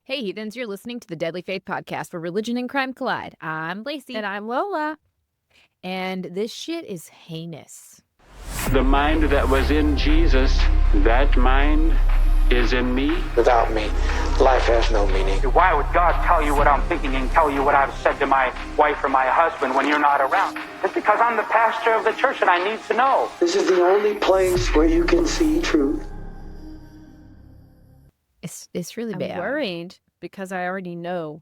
Hey, heathens, you're listening to the Deadly Faith podcast where religion and crime collide. I'm Lacey. And I'm Lola. And this shit is heinous. The mind that was in Jesus, that mind is in me. Without me, life has no meaning. Why would God tell you what I'm thinking and tell you what I've said to my wife or my husband when you're not around? It's because I'm the pastor of the church and I need to know. This is the only place where you can see truth. It's really bad. I'm worried because I already know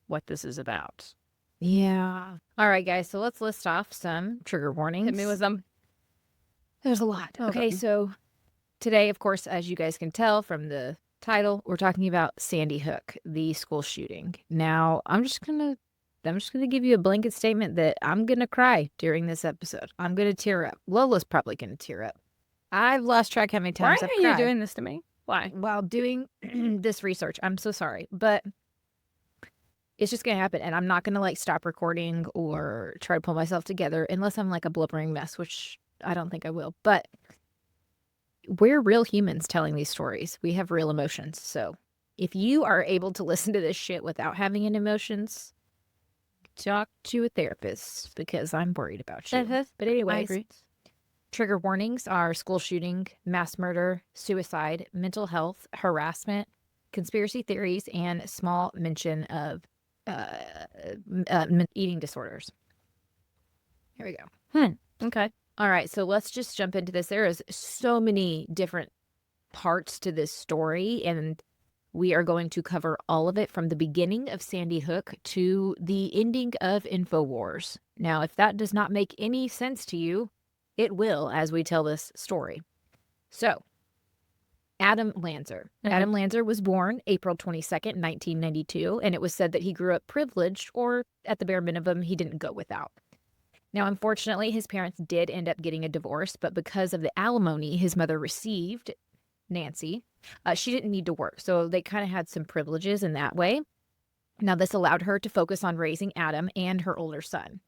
what this is about. Yeah. All right, guys. So let's list off some trigger warnings. Hit me with them. There's a lot. Okay, so today, of course, as you guys can tell from the title, we're talking about Sandy Hook, the school shooting. Now, I'm just gonna give you a blanket statement that I'm gonna cry during this episode. I'm gonna tear up. Lola's probably gonna tear up. I've lost track how many Why times I've are cried you doing this to me? Why? while doing this research. I'm so sorry, but it's just gonna happen, and I'm not gonna like stop recording or try to pull myself together unless I'm like a blubbering mess, which I don't think I will. But we're real humans telling these stories. We have real emotions. So if you are able to listen to this shit without having any emotions, talk to a therapist because I'm worried about you. But I anyways, agree. trigger warnings are school shooting, mass murder, suicide, mental health, harassment, conspiracy theories, and small mention of eating disorders. Here we go. Okay. All right, so let's just jump into this. There is so many different parts to this story, and we are going to cover all of it from the beginning of Sandy Hook to the ending of InfoWars. Now, if that does not make any sense to you, it will as we tell this story. So, Adam Lanzer. Adam Lanzer was born April 22nd, 1992, and it was said that he grew up privileged, or at the bare minimum, he didn't go without. Now, unfortunately, his parents did end up getting a divorce, but because of the alimony his mother received, Nancy, she didn't need to work. So they kind of had some privileges in that way. Now, this allowed her to focus on raising Adam and her older son.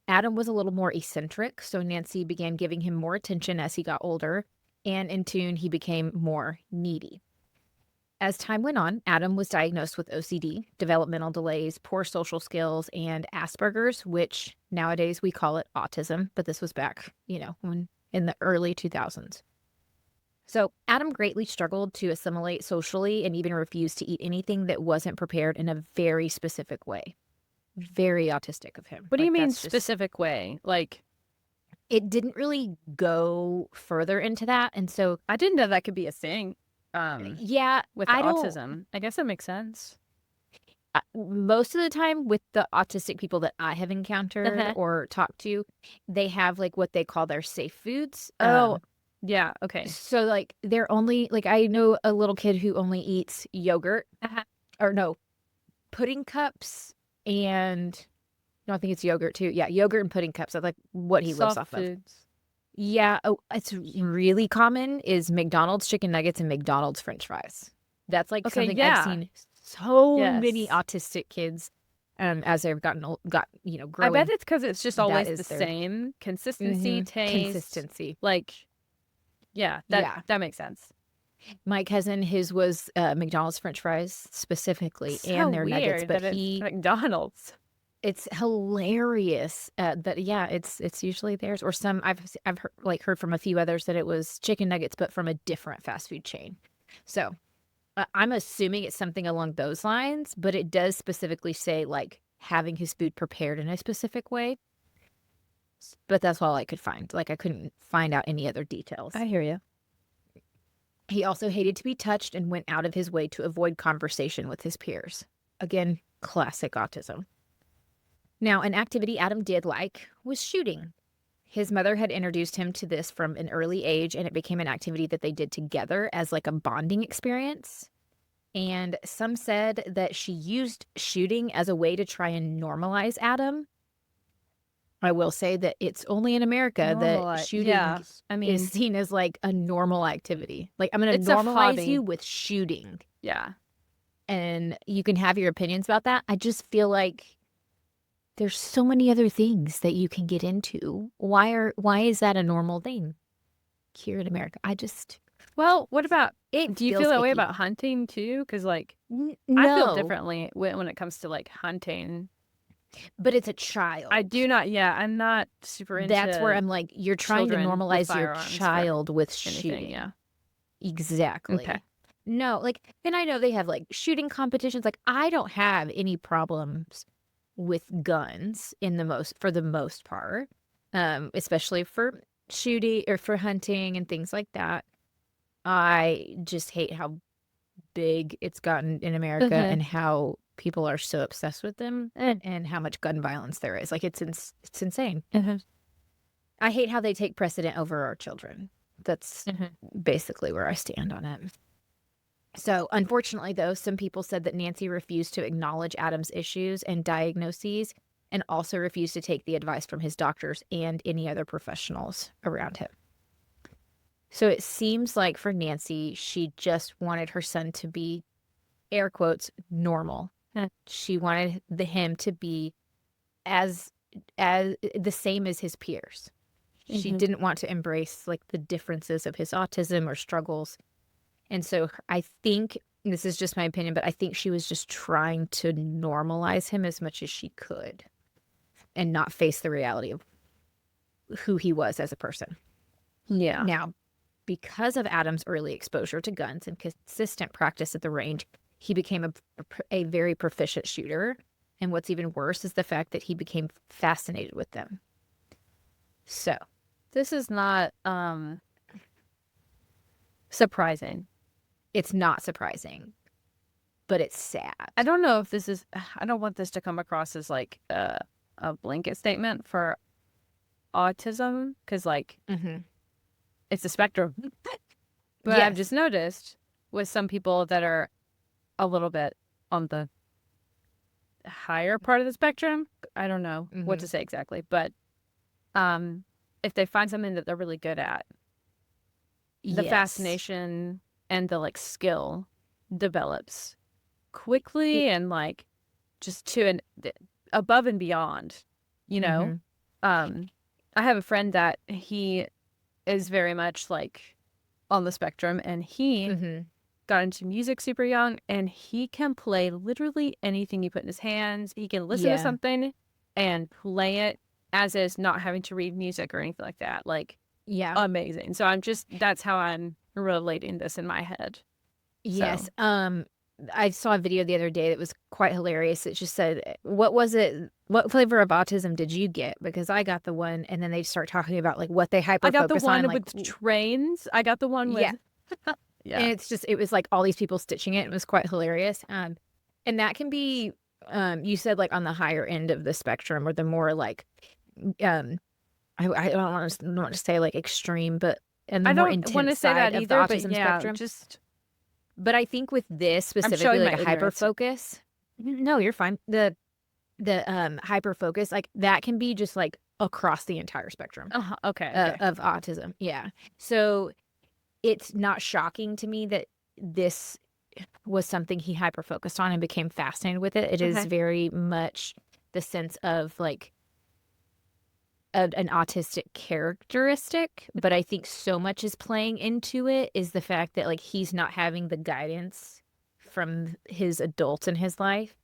Adam was a little more eccentric, so Nancy began giving him more attention as he got older, and in tune, he became more needy. As time went on, Adam was diagnosed with OCD, developmental delays, poor social skills, and Asperger's, which nowadays we call it autism, but this was back, when in the early 2000s. So Adam greatly struggled to assimilate socially and even refused to eat anything that wasn't prepared in a very specific way. Very autistic of him. What do you mean that's just- specific way? Like, It didn't really go further into that, and so I didn't know that could be a thing. yeah, With I don't- autism. I guess that makes sense. most of the time with the autistic people that I have encountered or talked to, they have like what they call their safe foods. Yeah, okay. So like they're only like, I know a little kid who only eats yogurt or no, pudding cups and no, I think it's yogurt too. Yeah, yogurt and pudding cups. That's like what he lives off Soft of. foods. Yeah, it's really common is McDonald's chicken nuggets and McDonald's French fries. That's like Okay, something yeah. I've seen so many Yes. autistic kids as they've growing. I bet it's because it's just always is the their- same consistency, taste. consistency. Like, yeah, that makes sense. My cousin, his was McDonald's French fries specifically, So and their weird nuggets. But that it's McDonald's. it's hilarious. But yeah, it's usually theirs. Or some I've heard from a few others that it was chicken nuggets, but from a different fast food chain. So I'm assuming it's something along those lines. But it does specifically say like having his food prepared in a specific way. But that's all I could find. Like I couldn't find out any other details. I hear you. He also hated to be touched and went out of his way to avoid conversation with his peers. Again, classic autism. Now, an activity Adam did like was shooting. His mother had introduced him to this from an early age, and it became an activity that they did together as like a bonding experience. And some said that she used shooting as a way to try and normalize Adam. I will say that it's only in America that shooting Yeah, I mean, is seen as like a normal activity. Like I'm going to It's a normalize hobby. you with shooting, yeah. and you can have your opinions about that. I just feel like there's so many other things that you can get into. Why is that a normal thing here in America? Well, what about, It do you feels feel that way icky. about hunting too? Because like, No, I feel differently when it comes to like hunting. but it's a child. I do not, yeah, I'm not super into That's where I'm like, you're trying to children with normalize your firearms for child with anything, shooting. yeah. Exactly. Okay. No, like, and I know they have like shooting competitions. Like, I don't have any problems with guns for the most part, especially for shooting or for hunting and things like that. I just hate how big it's gotten in America and how people are so obsessed with them and how much gun violence there is. Like, it's insane. I hate how they take precedent over our children. That's basically where I stand on it. So, unfortunately, though, some people said that Nancy refused to acknowledge Adam's issues and diagnoses and also refused to take the advice from his doctors and any other professionals around him. So it seems like for Nancy, she just wanted her son to be, air quotes, normal. She wanted him to be as the same as his peers. She didn't want to embrace like the differences of his autism or struggles. And so I think, this is just my opinion, but I think she was just trying to normalize him as much as she could and not face the reality of who he was as a person. Yeah. Now, because of Adam's early exposure to guns and consistent practice at the range, he became a very proficient shooter. And what's even worse is the fact that he became fascinated with them. So, this is not surprising. It's not surprising, but it's sad. I don't know if this is, I don't want this to come across as like a blanket statement for autism, because like it's a spectrum. But Yes. I've just noticed with some people that are a little bit on the higher part of the spectrum, I don't know what to say exactly, but if they find something that they're really good at, the fascination and the like skill develops quickly and like just to an above and beyond, you know. I have a friend that he is very much like on the spectrum, and he got into music super young, and he can play literally anything you put in his hands. He can listen to something and play it as is, not having to read music or anything like that. Like, amazing. So that's how I'm relating this in my head. Yes. So. I saw a video the other day that was quite hilarious. It just said, what flavor of autism did you get? Because I got the one, and then they start talking about like what they hyper focus on. I got the one like, with trains. I got the one with yeah. And it was like all these people stitching it. It was quite hilarious. And that can be you said like on the higher end of the spectrum, or the more like I don't want to say like extreme, but and the more intense side of the autism spectrum. But I think with this specifically, like a hyper focus. No, you're fine. The hyper focus, like that can be just like across the entire spectrum. Okay. Of autism. Yeah. So it's not shocking to me that this was something he hyper focused on and became fascinated with it. It is very much the sense of like an autistic characteristic, but I think so much is playing into it is the fact that like he's not having the guidance from his adults in his life,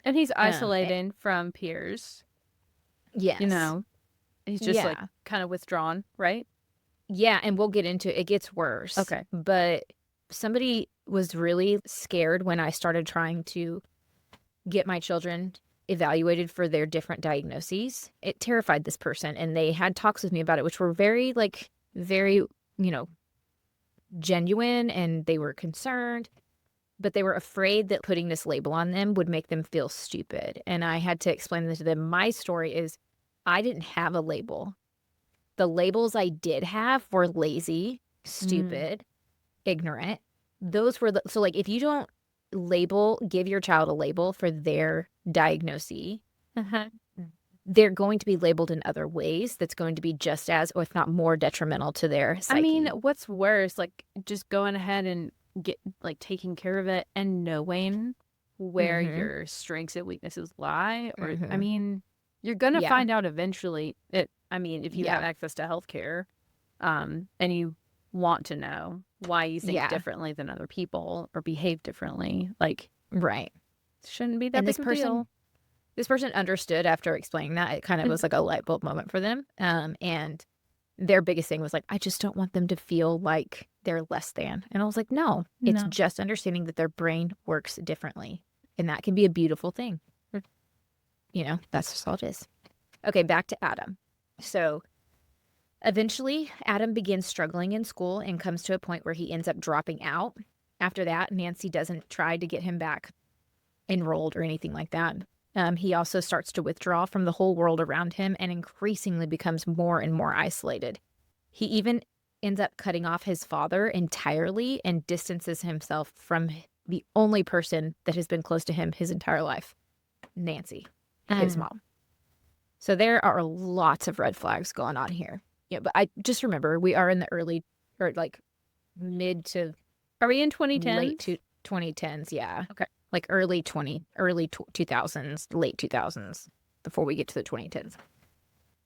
and he's isolating from peers. Yes, you know, he's just like kind of withdrawn, right? Yeah, and we'll get into it. It gets worse. Okay, but somebody was really scared when I started trying to get my children evaluated for their different diagnoses. It terrified this person, and they had talks with me about it, which were very, genuine, and they were concerned, but they were afraid that putting this label on them would make them feel stupid. And I had to explain this to them. My story is I didn't have a label. The labels I did have were lazy, stupid, ignorant. Those were so like if you don't give your child a label for their diagnosis, they're going to be labeled in other ways that's going to be just as, or if not more, detrimental to their psyche. I mean, what's worse, like just going ahead and taking care of it and knowing where your strengths and weaknesses lie, or I mean, you're gonna find out eventually. If you have access to healthcare, and you want to know, why you think Yeah. differently than other people or behave differently. Like, Right. shouldn't be that And big of a deal. this person understood after explaining that. It kind of was like a light bulb moment for them. And their biggest thing was like, I just don't want them to feel like they're less than. And I was like, no, it's No. just understanding that their brain works differently. And that can be a beautiful thing. You know, that's just all it is. Okay, back to Adam. So eventually, Adam begins struggling in school and comes to a point where he ends up dropping out. After that, Nancy doesn't try to get him back enrolled or anything like that. He also starts to withdraw from the whole world around him and increasingly becomes more and more isolated. He even ends up cutting off his father entirely and distances himself from the only person that has been close to him his entire life, Nancy, his mom. So there are lots of red flags going on here. Yeah, but I just remember we are in the early or like mid to Are we in 2010? late 2010s, yeah. Okay. Like early 2000s, late 2000s, before we get to the 2010s.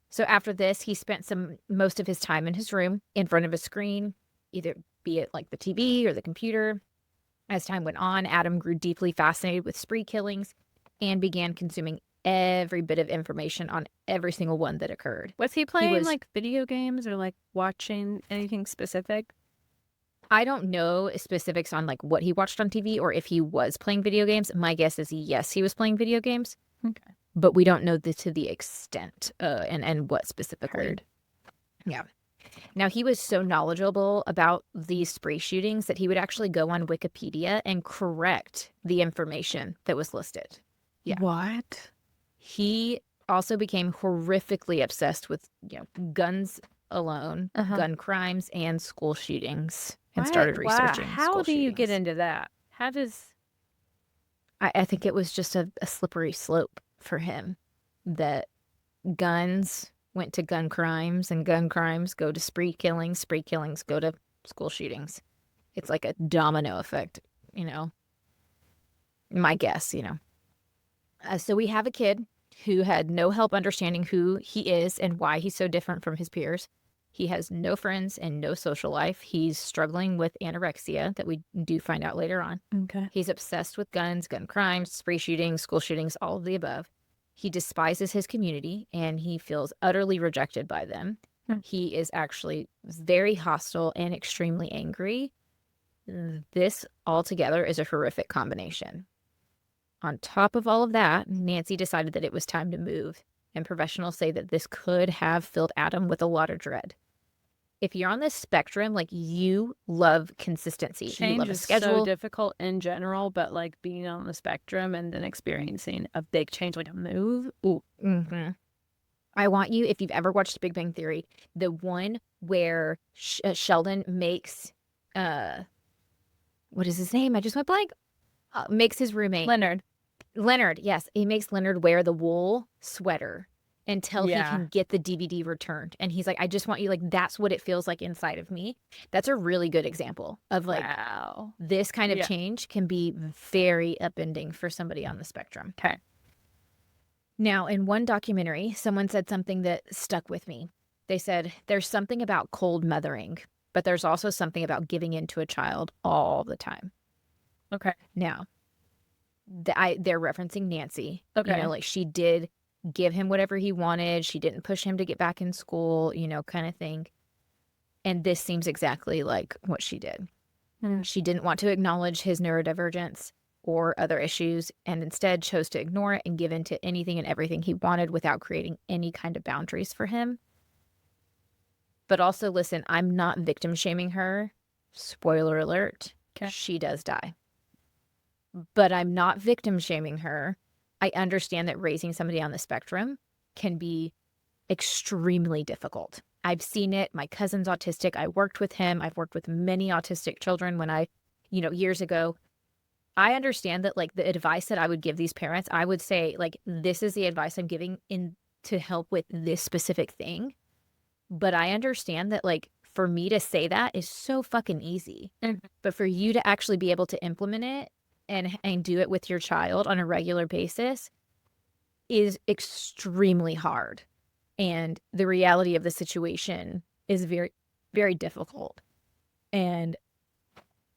So after this, he spent most of his time in his room in front of a screen, either be it like the TV or the computer. As time went on, Adam grew deeply fascinated with spree killings and began consuming every bit of information on every single one that occurred. Was he playing was- like video games or like watching anything specific? I don't know specifics on like what he watched on TV or if he was playing video games. My guess is yes, he was playing video games. Okay. But we don't know to the extent and what specifically. Heard. Yeah. Now, he was so knowledgeable about these spree shootings that he would actually go on Wikipedia and correct the information that was listed. Yeah. What? He also became horrifically obsessed with guns alone, gun crimes, and school shootings, and started researching How school do you get shootings. into that? How does... I think it was just a slippery slope for him that guns went to gun crimes and gun crimes go to spree killings go to school shootings. It's like a domino effect, my guess, So we have a kid who had no help understanding who he is and why he's so different from his peers. He has no friends and no social life. He's struggling with anorexia that we do find out later on. Okay. He's obsessed with guns, gun crimes, spree shootings, school shootings, all of the above. He despises his community and he feels utterly rejected by them. He is actually very hostile and extremely angry. This altogether is a horrific combination. On top of all of that, Nancy decided that it was time to move, and professionals say that this could have filled Adam with a lot of dread. If you're on this spectrum, like you love consistency. You Change love a is schedule. so difficult in general, but like being on the spectrum and then experiencing a big change, like a move. Ooh. Mm-hmm. I want you, if you've ever watched Big Bang Theory, the one where Sheldon makes, what is his name? I just went blank. Makes his roommate. Leonard, yes. He makes Leonard wear the wool sweater until he can get the DVD returned. And he's like, I just want you, like, that's what it feels like inside of me. That's a really good example of like, Wow. this kind of change can be very upending for somebody on the spectrum. Okay. Now, in one documentary, someone said something that stuck with me. They said, there's something about cold mothering, but there's also something about giving in to a child all the time. Okay. Now, they're referencing Nancy. Okay. Like she did give him whatever he wanted. She didn't push him to get back in school, kind of thing. And this seems exactly like what she did. She didn't want to acknowledge his neurodivergence or other issues and instead chose to ignore it and give in to anything and everything he wanted without creating any kind of boundaries for him. But also, listen, I'm not victim shaming her. Spoiler alert. Okay. She does die. But I'm not victim shaming her. I understand that raising somebody on the spectrum can be extremely difficult. I've seen it. My cousin's autistic. I worked with him. I've worked with many autistic children when I, years ago. I understand that, like, the advice that I would give these parents, I would say, like, this is the advice I'm giving in to help with this specific thing. But I understand that, like, for me to say that is so fucking easy. But for you to actually be able to implement it and do it with your child on a regular basis is extremely hard. And the reality of the situation is very, very difficult. And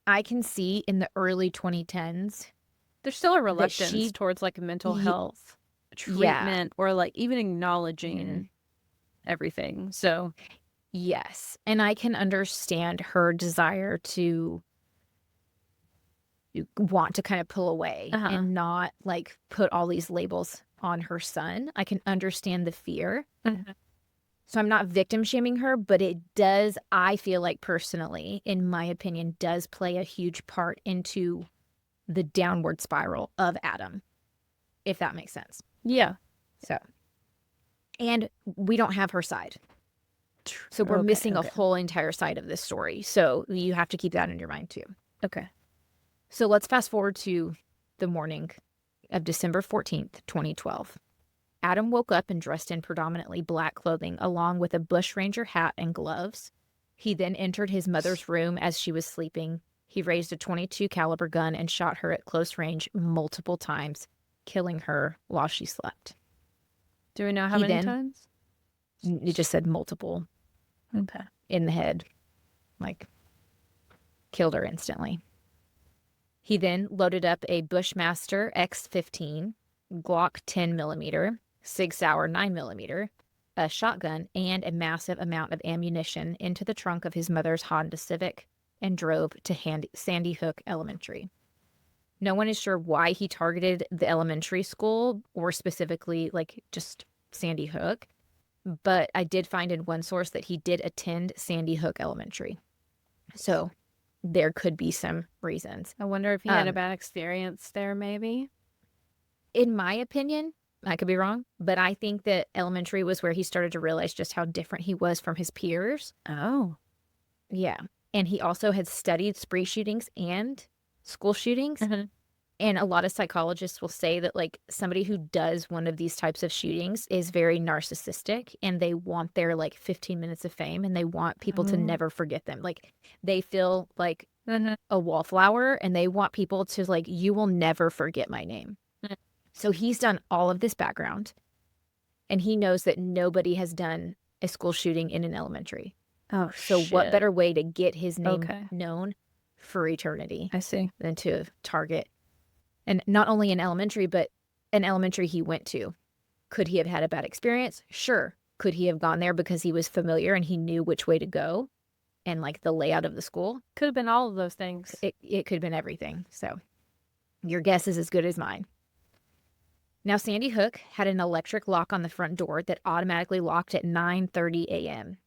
I can see in the early 2010s There's still a that reluctance she, towards like mental Ye- health yeah, treatment or like even acknowledging everything. So, yes. And I can understand her desire to want to kind of pull away and not like put all these labels on her son. I can understand the fear. So I'm not victim shaming her, but it does, I feel like personally, in my opinion, does play a huge part into the downward spiral of Adam, if that makes sense. yeah. So, and we don't have her side. So we're missing a whole entire side of this story. So you have to keep that in your mind too. Okay. So let's fast forward to the morning of December 14th, 2012. Adam woke up and dressed in predominantly black clothing along with a bushranger hat and gloves. He then entered his mother's room as she was sleeping. He raised a .22 caliber gun and shot her at close range multiple times, killing her while she slept. Do we know how many times? It just said multiple. Okay. In the head. Like, killed her instantly. He then loaded up a Bushmaster X15, Glock 10mm, Sig Sauer 9mm, a shotgun, and a massive amount of ammunition into the trunk of his mother's Honda Civic and drove to Sandy Hook Elementary. No one is sure why he targeted the elementary school or specifically like just Sandy Hook, but I did find in one source that he did attend Sandy Hook Elementary. So there could be some reasons. I wonder if he had a bad experience there, maybe. In my opinion, I could be wrong, but I think that elementary was where he started to realize just how different he was from his peers. Oh. Yeah. And he also had studied spree shootings and school shootings. And a lot of psychologists will say that like somebody who does one of these types of shootings is very narcissistic and they want their like 15 minutes of fame and they want people to never forget them. Like they feel like a wallflower and they want people to like, you will never forget my name. So he's done all of this background and he knows that nobody has done a school shooting in an elementary. Oh, so shit. What better way to get his name known for eternity I see. than to target. And not only in elementary, but an elementary he went to. Could he have had a bad experience? Sure. Could he have gone there because he was familiar and he knew which way to go and like the layout of the school? Could have been all of those things. It could have been everything. So your guess is as good as mine. Now, Sandy Hook had an electric lock on the front door that automatically locked at 9:30 a.m.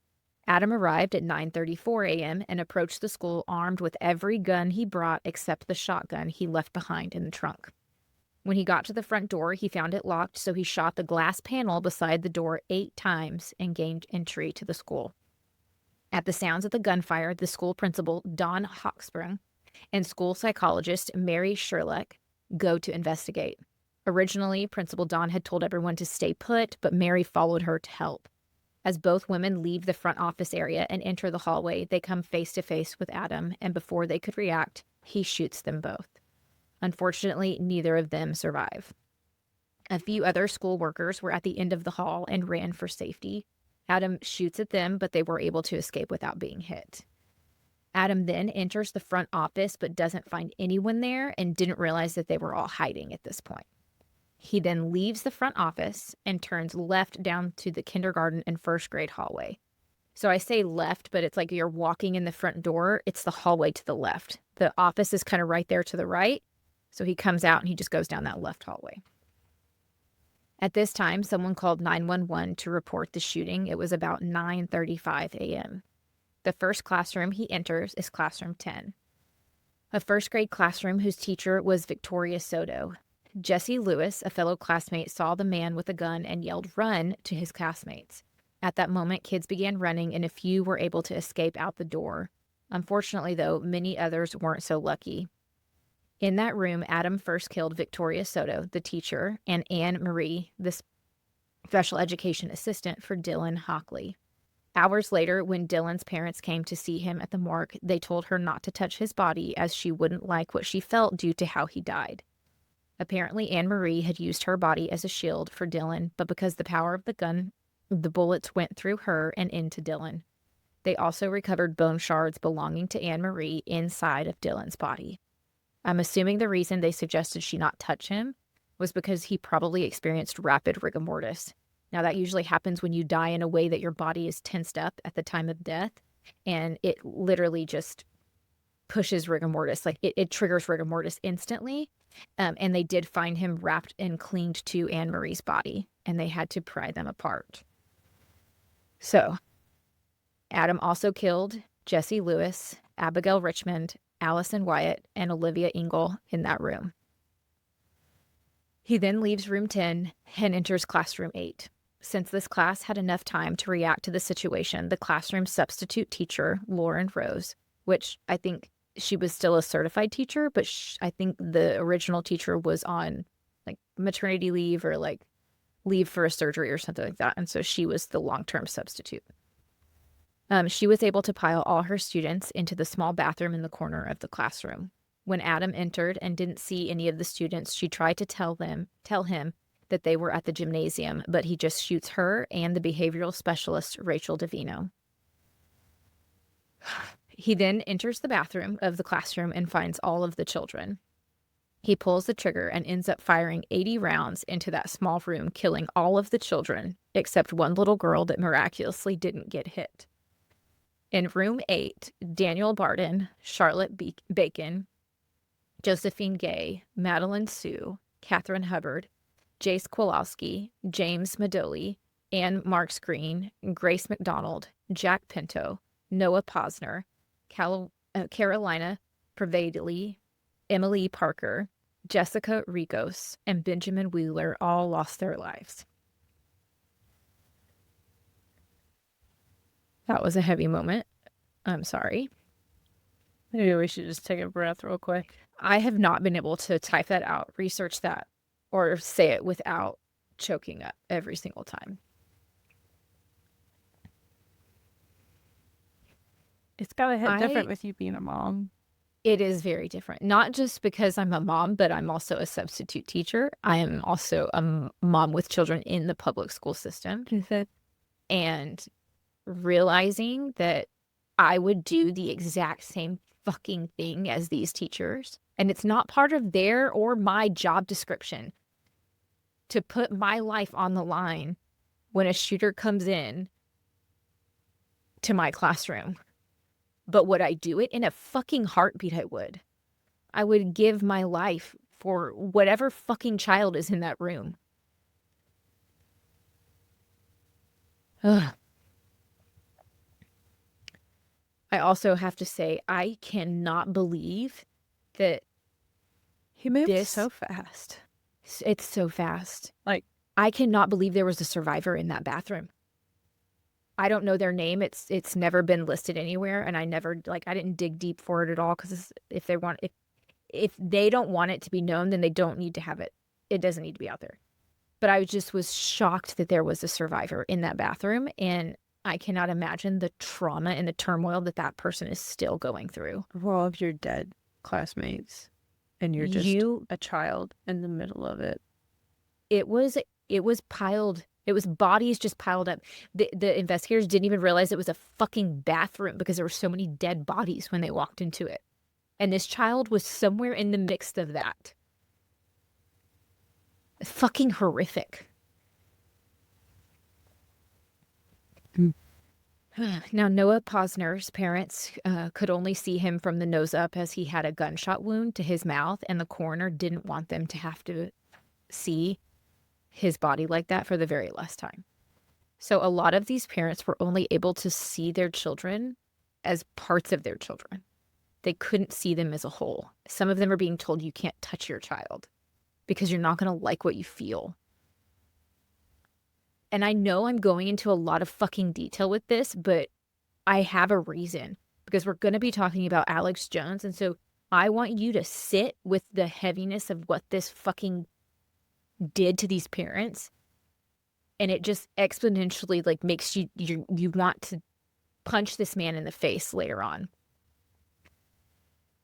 Adam arrived at 9:34 a.m. and approached the school armed with every gun he brought except the shotgun he left behind in the trunk. When he got to the front door, he found it locked, so he shot the glass panel beside the door 8 times and gained entry to the school. At the sounds of the gunfire, the school principal, Don Hawksprung, and school psychologist Mary Sherlock go to investigate. Originally, Principal Don had told everyone to stay put, but Mary followed her to help. As both women leave the front office area and enter the hallway, they come face to face with Adam, and before they could react, he shoots them both. Unfortunately, neither of them survive. A few other school workers were at the end of the hall and ran for safety. Adam shoots at them, but they were able to escape without being hit. Adam then enters the front office but doesn't find anyone there and didn't realize that they were all hiding at this point. He then leaves the front office and turns left down to the kindergarten and first grade hallway. So I say left, but it's like you're walking in the front door. It's the hallway to the left. The office is kind of right there to the right. So he comes out and he just goes down that left hallway. At this time, someone called 911 to report the shooting. It was about 9:35 a.m. The first classroom he enters is classroom 10. A first grade classroom whose teacher was Victoria Soto. Jesse Lewis, a fellow classmate, saw the man with a gun and yelled, "Run," to his classmates. At that moment, kids began running and a few were able to escape out the door. Unfortunately, though, many others weren't so lucky. In that room, Adam first killed Victoria Soto, the teacher, and Anne Marie, the special education assistant for Dylan Hockley. Hours later, when Dylan's parents came to see him at the morgue, they told her not to touch his body as she wouldn't like what she felt due to how he died. Apparently, Anne Marie had used her body as a shield for Dylan, but because the power of the gun, the bullets went through her and into Dylan. They also recovered bone shards belonging to Anne Marie inside of Dylan's body. I'm assuming the reason they suggested she not touch him was because he probably experienced rapid rigor mortis. Now, that usually happens when you die in a way that your body is tensed up at the time of death, and it literally just pushes rigor mortis. Like, it triggers rigor mortis instantly. And they did find him wrapped and clinged to Anne Marie's body, and they had to pry them apart. So, Adam also killed Jesse Lewis, Abigail Richmond, Allison Wyatt, and Olivia Engel in that room. He then leaves room 10 and enters classroom 8. Since this class had enough time to react to the situation, the classroom substitute teacher, Lauren Rose, which I think she was still a certified teacher, but I think the original teacher was on like maternity leave or like leave for a surgery or something like that. And so she was the long-term substitute. She was able to pile all her students into the small bathroom in the corner of the classroom. When Adam entered and didn't see any of the students, she tried to tell him that they were at the gymnasium, but he just shoots her and the behavioral specialist, Rachel Davino. He then enters the bathroom of the classroom and finds all of the children. He pulls the trigger and ends up firing 80 rounds into that small room, killing all of the children except one little girl that miraculously didn't get hit. In room 8, Daniel Barden, Charlotte Bacon, Josephine Gay, Madeline Sue, Catherine Hubbard, Jace Kowalski, James Madoli, Ann Marks Green, Grace McDonald, Jack Pinto, Noah Posner, Carolina Pervadely, Emily Parker, Jessica Ricos, and Benjamin Wheeler all lost their lives. That was a heavy moment. I'm sorry. Maybe we should just take a breath real quick. I have not been able to type that out, research that, or say it without choking up every single time. It's gotta hit different with you being a mom. It is very different. Not just because I'm a mom, but I'm also a substitute teacher. I am also a mom with children in the public school system. And realizing that I would do the exact same fucking thing as these teachers, and it's not part of their or my job description to put my life on the line when a shooter comes in to my classroom. But would I do it? In a fucking heartbeat, I would. I would give my life for whatever fucking child is in that room. Ugh. I also have to say, I cannot believe that he moved so fast. It's so fast. Like, I cannot believe there was a survivor in that bathroom. I don't know their name. It's never been listed anywhere, and I didn't dig deep for it at all, because if they don't want it to be known, then they don't need to have it. It doesn't need to be out there. But I was shocked that there was a survivor in that bathroom, and I cannot imagine the trauma and the turmoil that person is still going through. For all of your dead classmates, and you're just a child in the middle of it. It was piled. It was bodies just piled up. The investigators didn't even realize it was a fucking bathroom because there were so many dead bodies when they walked into it. And this child was somewhere in the mix of that. Fucking horrific. Now, Noah Posner's parents could only see him from the nose up, as he had a gunshot wound to his mouth, and the coroner didn't want them to have to see his body like that for the very last time. So a lot of these parents were only able to see their children as parts of their children. They couldn't see them as a whole. Some of them are being told you can't touch your child because you're not going to like what you feel. And I know I'm going into a lot of fucking detail with this, but I have a reason, because we're going to be talking about Alex Jones. And so I want you to sit with the heaviness of what this fucking did to these parents. And it just exponentially makes you want to punch this man in the face later on.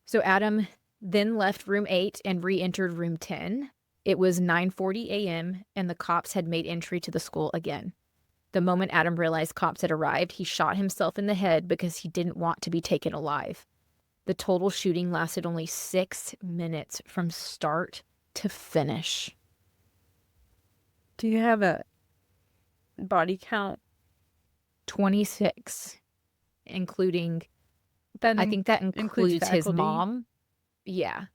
So Adam then left room 8 and re-entered room 10. It was 9:40 a.m. and the cops had made entry to the school again. The moment Adam realized cops had arrived, he shot himself in the head because he didn't want to be taken alive. The total shooting lasted only 6 minutes from start to finish. Do you have a body count? 26, including, That I think that includes his faculty? mom. Yeah.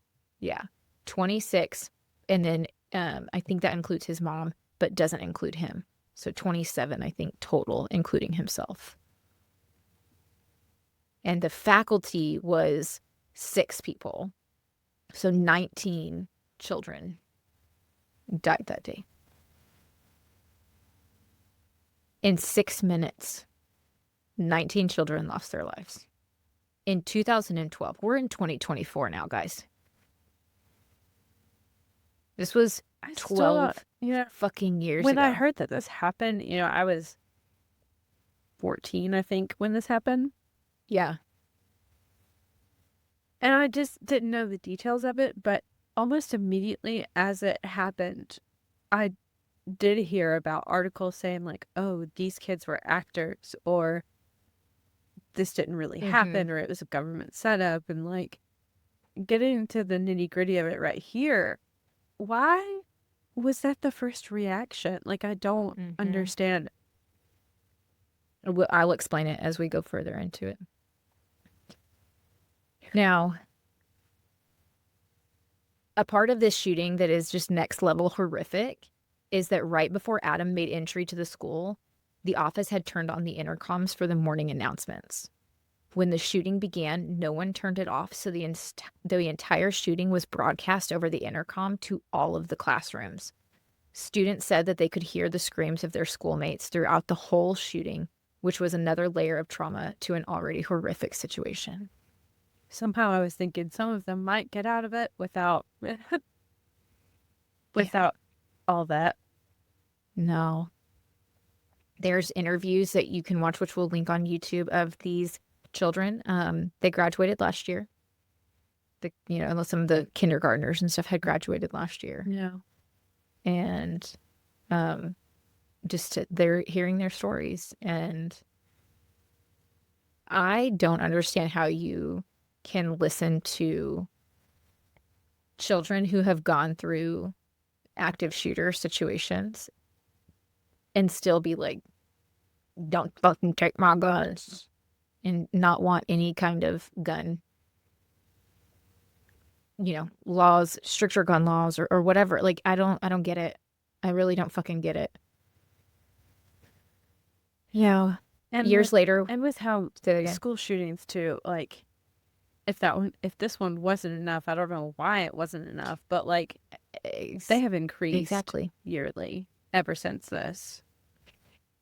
26. And then I think that includes his mom, but doesn't include him. So 27, I think, total, including himself. And the faculty was 6 people. So 19 children died that day. In 6 minutes, 19 children lost their lives. In 2012, we're in 2024 now, guys. This was 12 fucking years when ago. I heard that this happened, I was 14, I think, when this happened. Yeah. And I just didn't know the details of it, but almost immediately as it happened, I did hear about articles saying like, oh, these kids were actors, or this didn't really happen, or it was a government setup. And like, getting into the nitty gritty of it right here, why was that the first reaction? Like, I don't understand. I'll explain it as we go further into it. Now, a part of this shooting that is just next level horrific is that right before Adam made entry to the school, the office had turned on the intercoms for the morning announcements. When the shooting began, no one turned it off, so the entire shooting was broadcast over the intercom to all of the classrooms. Students said that they could hear the screams of their schoolmates throughout the whole shooting, which was another layer of trauma to an already horrific situation. Somehow I was thinking some of them might get out of it without all that. No. There's interviews that you can watch, which we'll link on YouTube, of these children. They graduated last year. Some of the kindergartners and stuff had graduated last year. Yeah. And they're hearing their stories. And I don't understand how you can listen to children who have gone through active shooter situations and still be like, don't fucking take my guns, and not want any kind of gun, laws, stricter gun laws or whatever. Like, I don't get it. I really don't fucking get it. Yeah. And years later. And with how school shootings too, like, if this one wasn't enough, I don't know why it wasn't enough, but like, they have increased yearly ever since this.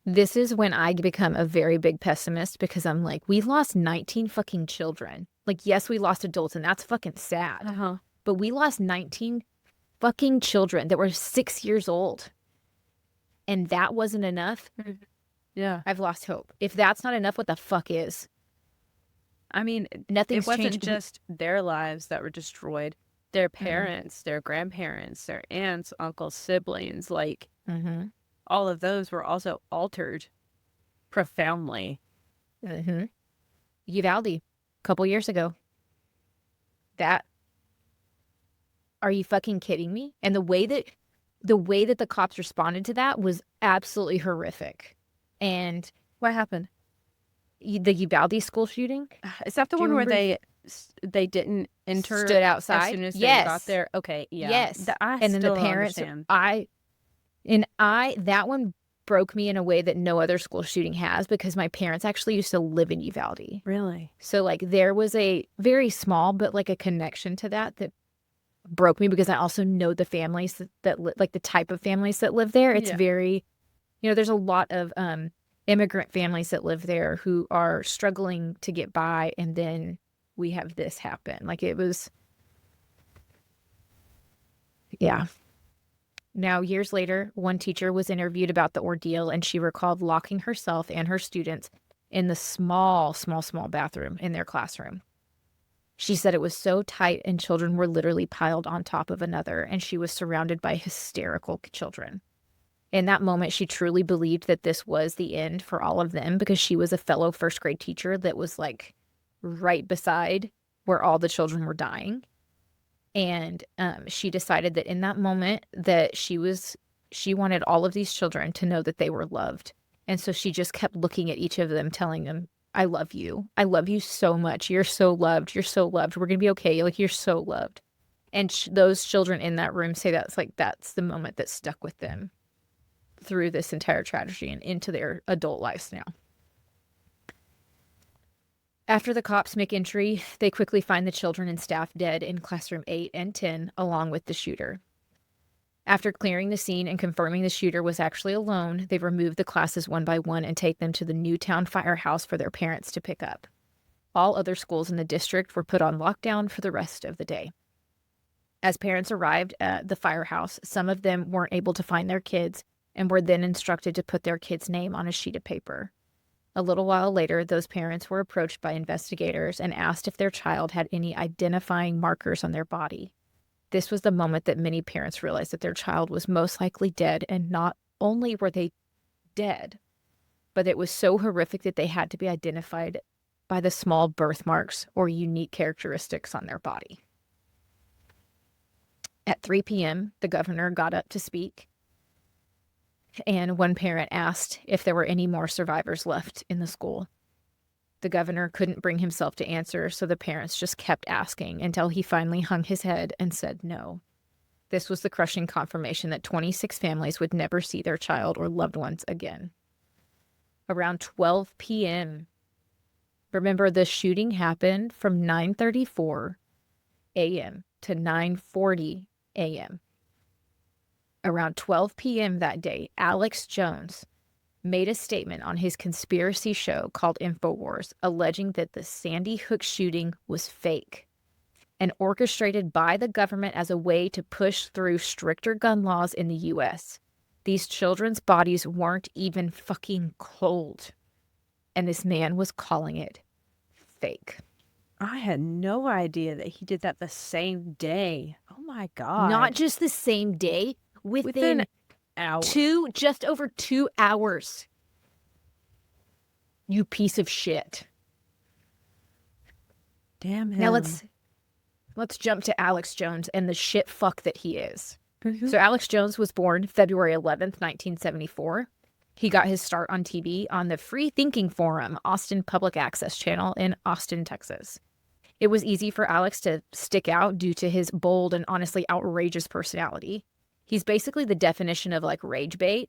This is when I become a very big pessimist, because I'm like, we lost 19 fucking children. Like, yes, we lost adults, and that's fucking sad. But we lost 19 fucking children that were 6 years old. And that wasn't enough. Yeah. I've lost hope. If that's not enough, what the fuck is? I mean, nothing's changed. It wasn't changed. Just their lives that were destroyed. Their parents, their grandparents, their aunts, uncles, siblings, like, all of those were also altered profoundly. Uvalde, a couple years ago. Are you fucking kidding me? And the way that the cops responded to that was absolutely horrific. And what happened? The Uvalde school shooting? Is that the one where they didn't enter? Stood outside? As soon as they yes. got there? Okay, yeah. Yes. And then the parents, that one broke me in a way that no other school shooting has, because my parents actually used to live in Uvalde. Really? So like, there was a very small, but like a connection to that broke me, because I also know the families that like the type of families that live there. It's very, there's a lot of immigrant families that live there who are struggling to get by, and then we have this happen. Like, it was, yeah. Now, years later, one teacher was interviewed about the ordeal, and she recalled locking herself and her students in the small bathroom in their classroom. She said it was so tight and children were literally piled on top of another, and she was surrounded by hysterical children. In that moment, she truly believed that this was the end for all of them because she was a fellow first grade teacher that was like right beside where all the children were dying. And she decided that in that moment that she wanted all of these children to know that they were loved. And so she just kept looking at each of them, telling them, I love you. I love you so much. You're so loved. You're so loved. We're going to be okay. Like, you're so loved. And those children in that room say that's the moment that stuck with them through this entire tragedy and into their adult lives now. After the cops make entry, they quickly find the children and staff dead in classroom 8 and 10, along with the shooter. After clearing the scene and confirming the shooter was actually alone, they remove the classes one by one and take them to the Newtown firehouse for their parents to pick up. All other schools in the district were put on lockdown for the rest of the day. As parents arrived at the firehouse, some of them weren't able to find their kids and were then instructed to put their kid's name on a sheet of paper. A little while later, those parents were approached by investigators and asked if their child had any identifying markers on their body. This was the moment that many parents realized that their child was most likely dead, and not only were they dead, but it was so horrific that they had to be identified by the small birthmarks or unique characteristics on their body. At 3 p.m., the governor got up to speak, and one parent asked if there were any more survivors left in the school. The governor couldn't bring himself to answer, so the parents just kept asking until he finally hung his head and said no. This was the crushing confirmation that 26 families would never see their child or loved ones again. Around 12 p.m., remember, the shooting happened from 9:34 a.m. to 9:40 a.m. Around 12 p.m. that day, Alex Jones made a statement on his conspiracy show called InfoWars, alleging that the Sandy Hook shooting was fake and orchestrated by the government as a way to push through stricter gun laws in the U.S. These children's bodies weren't even fucking cold, and this man was calling it fake. I had no idea that he did that the same day. Oh my God. Not just the same day, within hours. just over 2 hours. You piece of shit. Damn him. Now let's jump to Alex Jones and the shit fuck that he is. So Alex Jones was born February 11th, 1974. He got his start on TV on the Free Thinking Forum, Austin Public Access channel in Austin, Texas. It was easy for Alex to stick out due to his bold and honestly outrageous personality. He's basically the definition of like rage bait,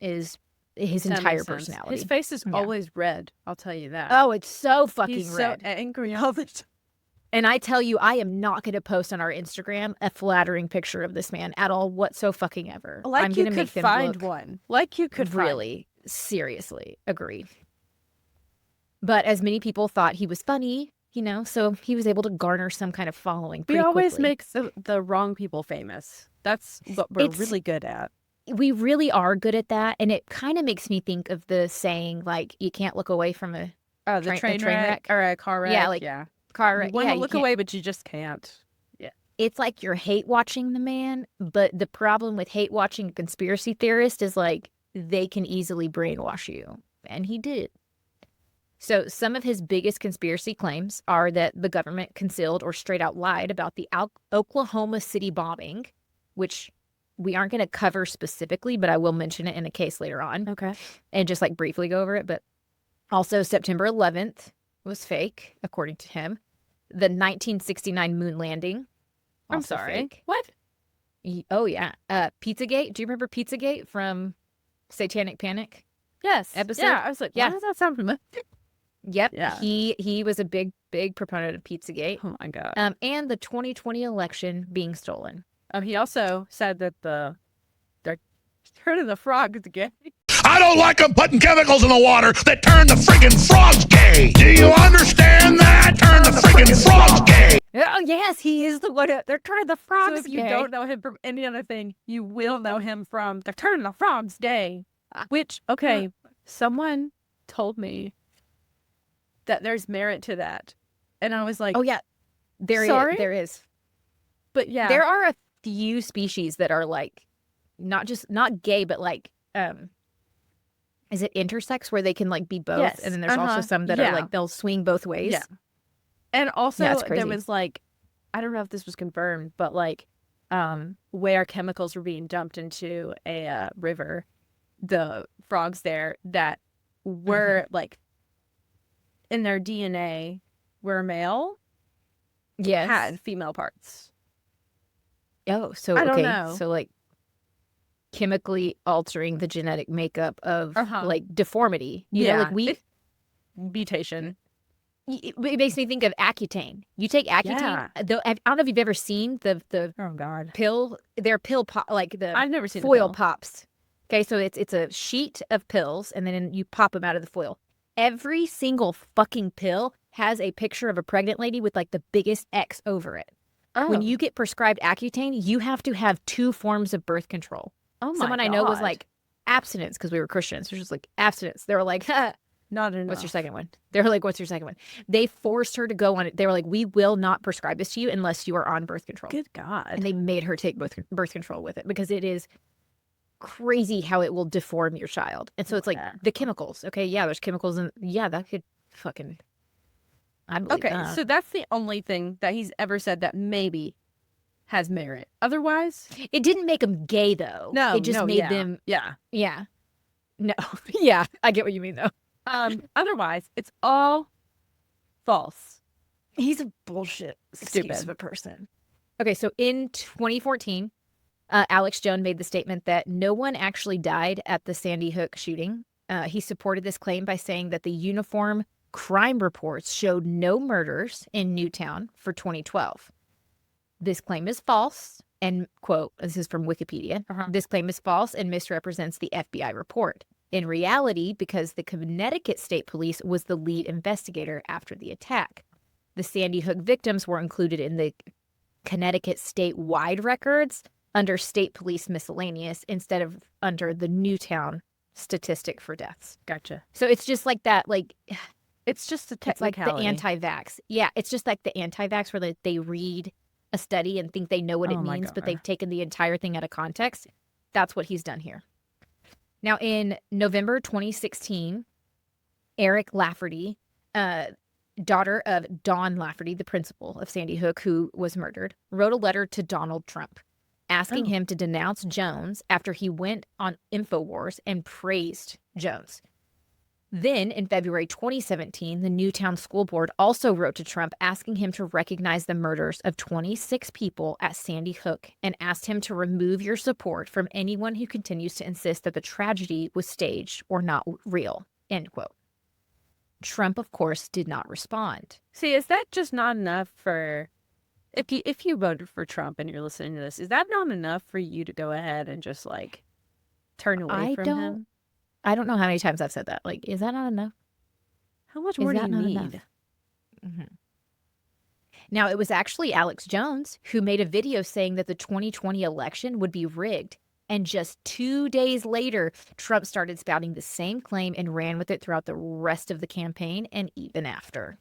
is his entire personality. His face is always red, I'll tell you that. Oh, it's so fucking He's red. so angry all the time. And I tell you, I am not going to post on our Instagram a flattering picture of this man at all, whatsoever. Like I'm you gonna could make them find look one. Like you could really, seriously, agreed. But as many people thought he was funny, so he was able to garner some kind of following pretty always quickly. make the wrong people famous. That's what we're really good at. We really are good at that, and it kind of makes me think of the saying, like, you can't look away from a train wreck or a car wreck. Yeah, car wreck. You want to look away, but you just can't. Yeah. It's like you're hate watching the man, but the problem with hate watching a conspiracy theorist is like they can easily brainwash you, and he did. So some of his biggest conspiracy claims are that the government concealed or straight out lied about the Oklahoma City bombing, which we aren't going to cover specifically, but I will mention it in a case later on. Okay. And just like briefly go over it. But also September 11th was fake, according to him. The 1969 moon landing. I'm sorry. Fake. What? Oh, yeah. Pizzagate. Do you remember Pizzagate from Satanic Panic? Yes. Episode? Yeah. I was like, why does that sound familiar? Yep. Yeah. He was a big proponent of Pizzagate. Oh my God. And the 2020 election being stolen. He also said that they're turning the frogs gay. I don't like them putting chemicals in the water that turn the friggin' frogs gay. Do you understand that? Turn the friggin' frogs gay. Oh, yes, he is the one. They're turning the frogs So if you gay. don't know him from any other thing, you will know him from They're Turning the Frogs Gay. Which, okay, someone told me that there's merit to that. And I was like, Oh, yeah. There is. But yeah. There are a few species that are like, not gay, but like is it intersex where they can like be both? Yes. And then there's also some that are like they'll swing both ways. Yeah. And also Yeah, it's crazy. there was like, I don't know if this was confirmed, but like where chemicals were being dumped into a river, the frogs there that were like in their DNA were male Yes. had female parts. Oh, so I don't okay. know. So like chemically altering the genetic makeup of Uh-huh. like deformity. You know, like we mutation. it makes me think of Accutane. You take Accutane. Yeah. Though I don't know if you've ever seen the Oh God. pill. They're pill pop like the I've never seen the foil pill. pops. Okay, so it's a sheet of pills, and then you pop them out of the foil. Every single fucking pill has a picture of a pregnant lady with like the biggest X over it. When Oh. you get prescribed Accutane, you have to have 2 forms of birth control. Oh my Someone I know was God. like abstinence because we were Christians. So just like abstinence. They were like, "Ha, Not enough. what's your second one?" They were like, "What's your second one?" They forced her to go on it. They were like, "We will not prescribe this to you unless you are on birth control." Good God. And they made her take birth control with it because it is crazy how it will deform your child. And so it's like Yeah. the chemicals. Okay, yeah, there's chemicals in. Yeah, that could fucking. I believe Okay, that. so that's the only thing that he's ever said that maybe has merit. Otherwise, It didn't make them gay though. no. It just no, made yeah. them. Yeah. Yeah. No. Yeah, I get what you mean though. Otherwise, it's all false. He's a bullshit excuse Stupid. of a person. Okay, so in 2014, Alex Jones made the statement that no one actually died at the Sandy Hook shooting. He supported this claim by saying that the uniform crime reports showed no murders in Newtown for 2012. This claim is false and, quote, this is from Wikipedia, this claim is false and misrepresents the FBI report. In reality, because the Connecticut State Police was the lead investigator after the attack. The Sandy Hook victims were included in the Connecticut statewide records under state police miscellaneous instead of under the Newtown statistic for deaths. Gotcha. So it's just like that, like It's just a it's like the technicality. anti-vax. Yeah, it's just like the anti-vax where they read a study and think they know what it Oh my means, but God. they've taken the entire thing out of context. That's what he's done here. Now, in November 2016, Eric Lafferty, daughter of Don Lafferty, the principal of Sandy Hook, who was murdered, wrote a letter to Donald Trump asking him to denounce Jones after he went on InfoWars and praised Jones. Then, in February 2017, the Newtown School Board also wrote to Trump asking him to recognize the murders of 26 people at Sandy Hook and asked him to remove your support from anyone who continues to insist that the tragedy was staged or not real, end quote. Trump, of course, did not respond. See, is that just not enough for if you voted for Trump and you're listening to this, is that not enough for you to go ahead and just like turn away from him? I don't know how many times I've said that. Like, is that not enough? How much Is more do that you not need? enough? Now, it was actually Alex Jones who made a video saying that the 2020 election would be rigged. And just 2 days later, Trump started spouting the same claim and ran with it throughout the rest of the campaign and even after.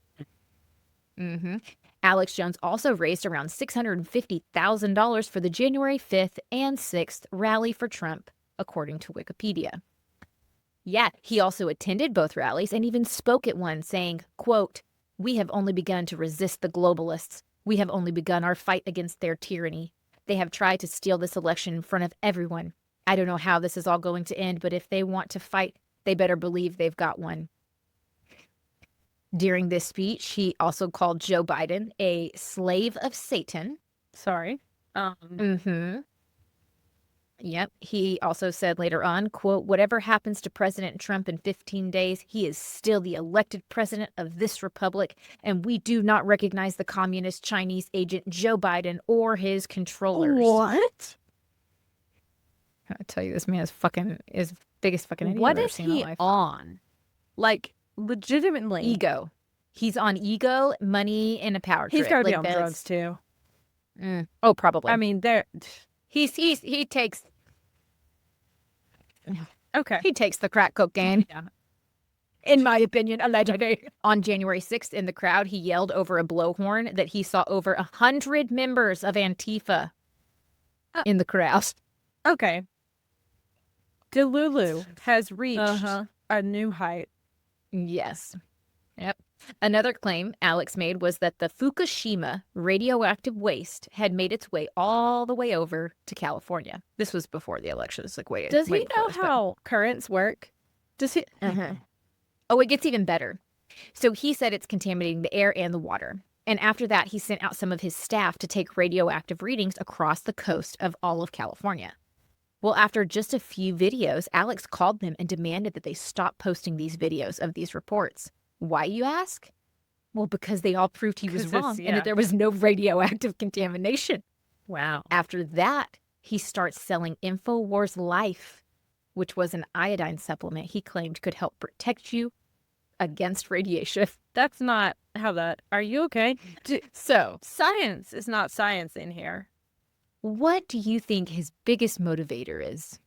Alex Jones also raised around $650,000 for the January 5th and 6th rally for Trump, according to Wikipedia. Yeah, he also attended both rallies and even spoke at one saying, quote, "We have only begun to resist the globalists. We have only begun our fight against their tyranny. They have tried to steal this election in front of everyone. I don't know how this is all going to end, but if they want to fight, they better believe they've got one." During this speech, he also called Joe Biden a slave of Satan. Sorry. Yep. He also said later on, quote, "Whatever happens to President Trump in 15 days, he is still the elected president of this republic, and we do not recognize the communist Chinese agent Joe Biden or his controllers." What? I tell you, this man is biggest fucking idiot What I've ever is seen in my he life. on? Like, legitimately. Ego. He's on ego, money, and a power trip. He's got to be Like, on that's- drugs too. Oh, probably. I mean, he takes okay. He takes the crack cocaine. Yeah. In my opinion, allegedly. On January 6th, in the crowd, he yelled over a blowhorn that he saw over 100 members of Antifa in the crowd. Okay. Delulu has reached a new height. Yes. Yep. Another claim Alex made was that the Fukushima radioactive waste had made its way all the way over to California. This was before the election. It's like way. Does way he before know this, but- how currents work? Does he? Oh, it gets even better. So he said it's contaminating the air and the water. And after that, he sent out some of his staff to take radioactive readings across the coast of all of California. Well, after just a few videos, Alex called them and demanded that they stop posting these videos of these reports. Why, you ask? Well, because they all proved he was 'Cause wrong it's- and that there was no radioactive contamination. Wow. After that, he starts selling InfoWars Life, which was an iodine supplement he claimed could help protect you against radiation. That's not how that. Are you okay? So, Science is not science in here. what do you think his biggest motivator is?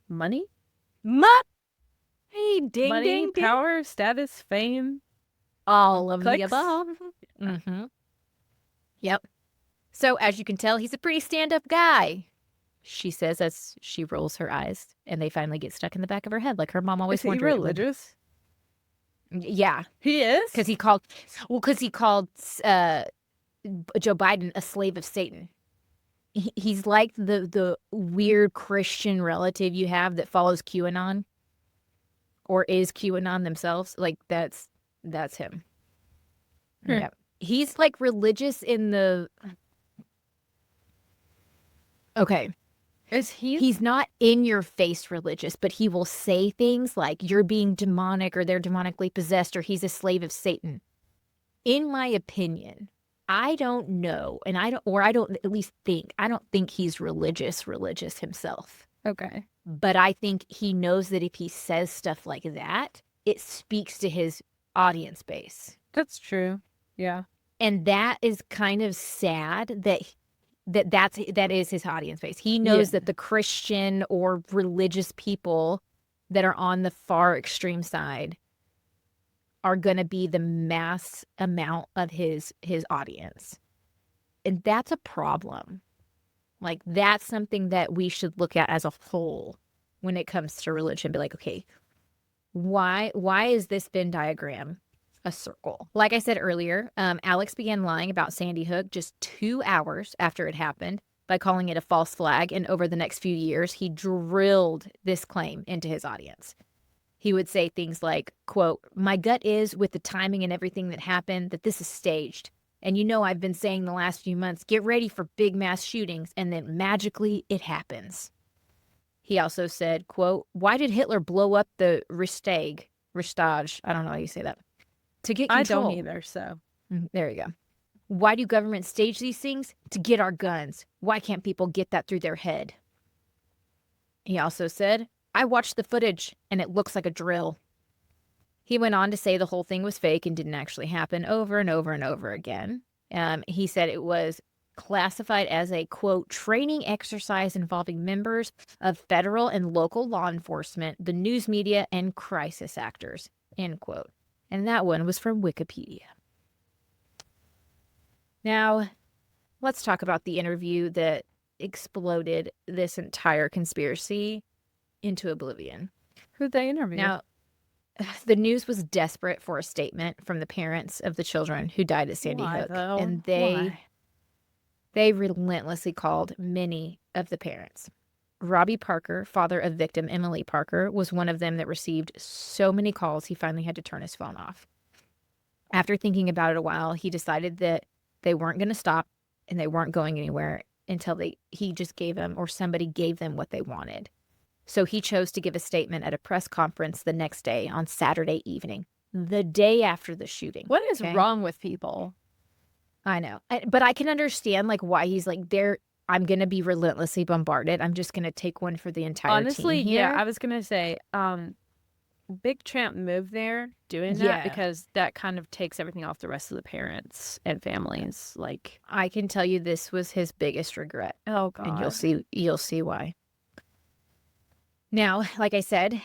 Money? Hey, ding, Money, ding, ding. power, status, fame. All of the Clicks. above. Mm-hmm. Yep. So, as you can tell, he's a pretty stand-up guy, she says as she rolls her eyes, and they finally get stuck in the back of her head like her mom always Is he wanted her to. religious? Yeah, He is? because he called Joe Biden a slave of Satan. He's like the weird Christian relative you have that follows QAnon or is QAnon themselves. Like that's him. Yeah. He's like religious in the Okay. Is he? He's not in your face religious, but he will say things like you're being demonic or they're demonically possessed or he's a slave of Satan. In my opinion, I don't know, and I don't think he's religious himself. Okay. But I think he knows that if he says stuff like that, it speaks to his audience base. That's true. Yeah. And that is kind of sad that is his audience base. He knows that the Christian or religious people that are on the far extreme side are going to be the mass amount of his audience. And that's a problem. Like that's something that we should look at as a whole when it comes to religion. Be like, okay, why is this Venn diagram a circle? Like I said earlier, Alex began lying about Sandy Hook just 2 hours after it happened by calling it a false flag. And over the next few years, he drilled this claim into his audience. He would say things like, quote, "My gut is with the timing and everything that happened that this is staged. And you know I've been saying the last few months, get ready for big mass shootings. And then magically it happens." He also said, quote, "Why did Hitler blow up the Reichstag? I don't know how you say that. To get control." I don't either, so. There you go. "Why do governments stage these things? To get our guns. Why can't people get that through their head?" He also said, "I watched the footage and it looks like a drill." He went on to say the whole thing was fake and didn't actually happen over and over and over again. He said it was classified as a, quote, "training exercise involving members of federal and local law enforcement, the news media, and crisis actors," end quote. And that one was from Wikipedia. Now, let's talk about the interview that exploded this entire conspiracy into oblivion. Who'd they interview? Now, the news was desperate for a statement from the parents of the children who died at Sandy Why, Hook. though? And Why? they relentlessly called many of the parents. Robbie Parker, father of victim Emily Parker, was one of them that received so many calls he finally had to turn his phone off. After thinking about it a while, he decided that they weren't going to stop and they weren't going anywhere until he just gave them, or somebody gave them, what they wanted. So he chose to give a statement at a press conference the next day on Saturday evening, the day after the shooting. What is okay? wrong with people? I know. But I can understand like why he's like, I'm going to be relentlessly bombarded. I'm just going to take one for the entire Honestly, team here. yeah, I was going to say, Big Tramp moved there doing that Yeah. because that kind of takes everything off the rest of the parents and families. Like, I can tell you this was his biggest regret. oh God. And you'll see why. Now, like I said,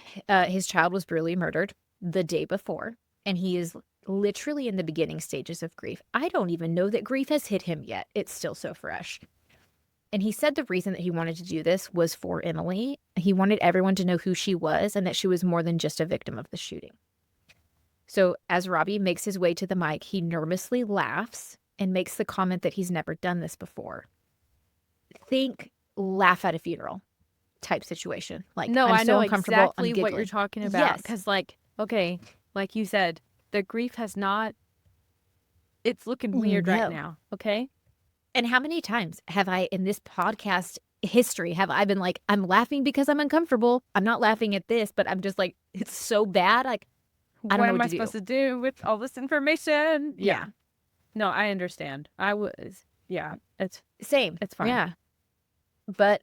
his child was brutally murdered the day before, and he is literally in the beginning stages of grief. I don't even know that grief has hit him yet. It's still so fresh. And he said the reason that he wanted to do this was for Emily. He wanted everyone to know who she was and that she was more than just a victim of the shooting. So as Robbie makes his way to the mic, he nervously laughs and makes the comment that he's never done this before. Think laugh at a funeral type situation. Like, no, I'm I so know uncomfortable, exactly I'm what you're giggling. talking about. Yes. Because, like, okay, like you said, the grief has not, it's looking weird right No. now, okay? And how many times have I, in this podcast history, have I been like, I'm laughing because I'm uncomfortable. I'm not laughing at this, but I'm just like, it's so bad. Like, I don't know am what I to do. supposed to do with all this information? Yeah. No, I understand. It's Same. It's fine. Yeah. But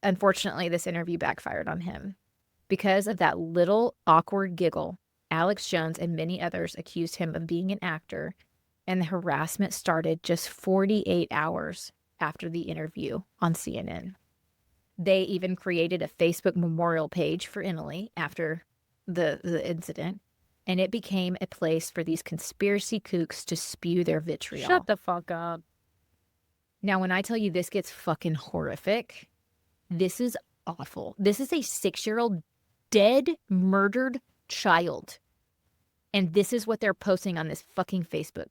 unfortunately, this interview backfired on him. Because of that little awkward giggle, Alex Jones and many others accused him of being an actor, and the harassment started just 48 hours after the interview on CNN. They even created a Facebook memorial page for Emily after the incident, and it became a place for these conspiracy kooks to spew their vitriol. Shut the fuck up. Now, when I tell you this gets fucking horrific, this is awful. This is a 6-year-old dead, murdered child. And this is what they're posting on this fucking Facebook.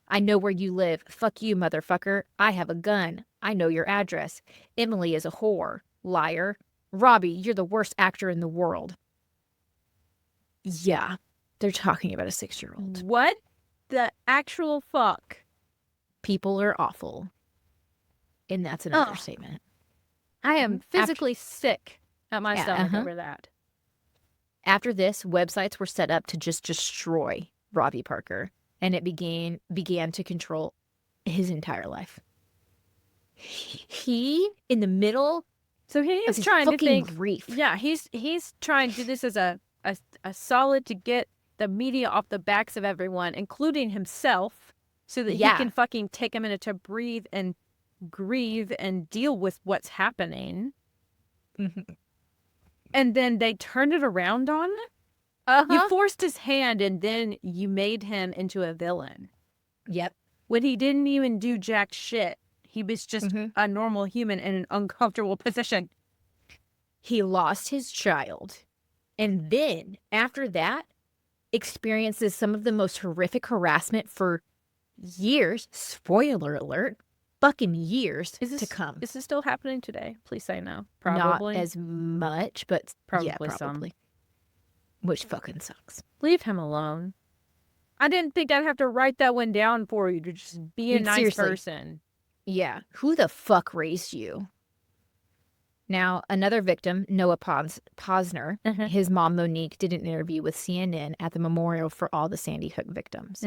I know where you live. Fuck you, motherfucker. I have a gun. I know your address. Emily is a whore. Liar. Robbie, you're the worst actor in the world. Yeah, they're talking about a 6-year-old. What the actual fuck? People are awful. And that's an understatement. I am physically sick at my stomach over that. After this, websites were set up to just destroy Robbie Parker, and it began to control his entire life. He in the middle So he of is his trying to fucking think. grief. Yeah, he's trying to do this as a solid to get the media off the backs of everyone, including himself, so that he can fucking take a minute to breathe and grieve and deal with what's happening. And then they turned it around on him. You forced his hand, and then you made him into a villain. Yep. When he didn't even do jack shit. He was just a normal human in an uncomfortable position. He lost his child. And then, after that, experiences some of the most horrific harassment for years. Spoiler alert. Fucking years to come. Is this still happening today? Please say no. Probably. Not as much, but Probably probably. Which fucking sucks. Leave him alone. I didn't think I'd have to write that one down for you to just be a nice Seriously. person. Yeah. Who the fuck raised you? Now, another victim, Noah Posner, his mom, Monique, did an interview with CNN at the memorial for all the Sandy Hook victims.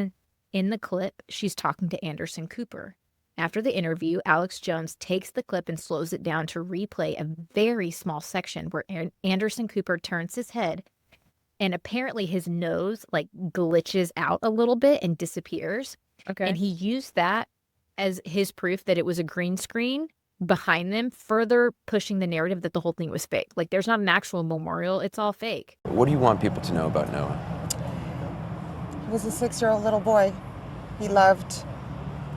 In the clip, she's talking to Anderson Cooper. After the interview, Alex Jones takes the clip and slows it down to replay a very small section where Anderson Cooper turns his head, and apparently his nose like glitches out a little bit and disappears. Okay. And he used that as his proof that it was a green screen behind them, further pushing the narrative that the whole thing was fake. Like, there's not an actual memorial. It's all fake. What do you want people to know about Noah? He was a 6-year-old little boy. He loved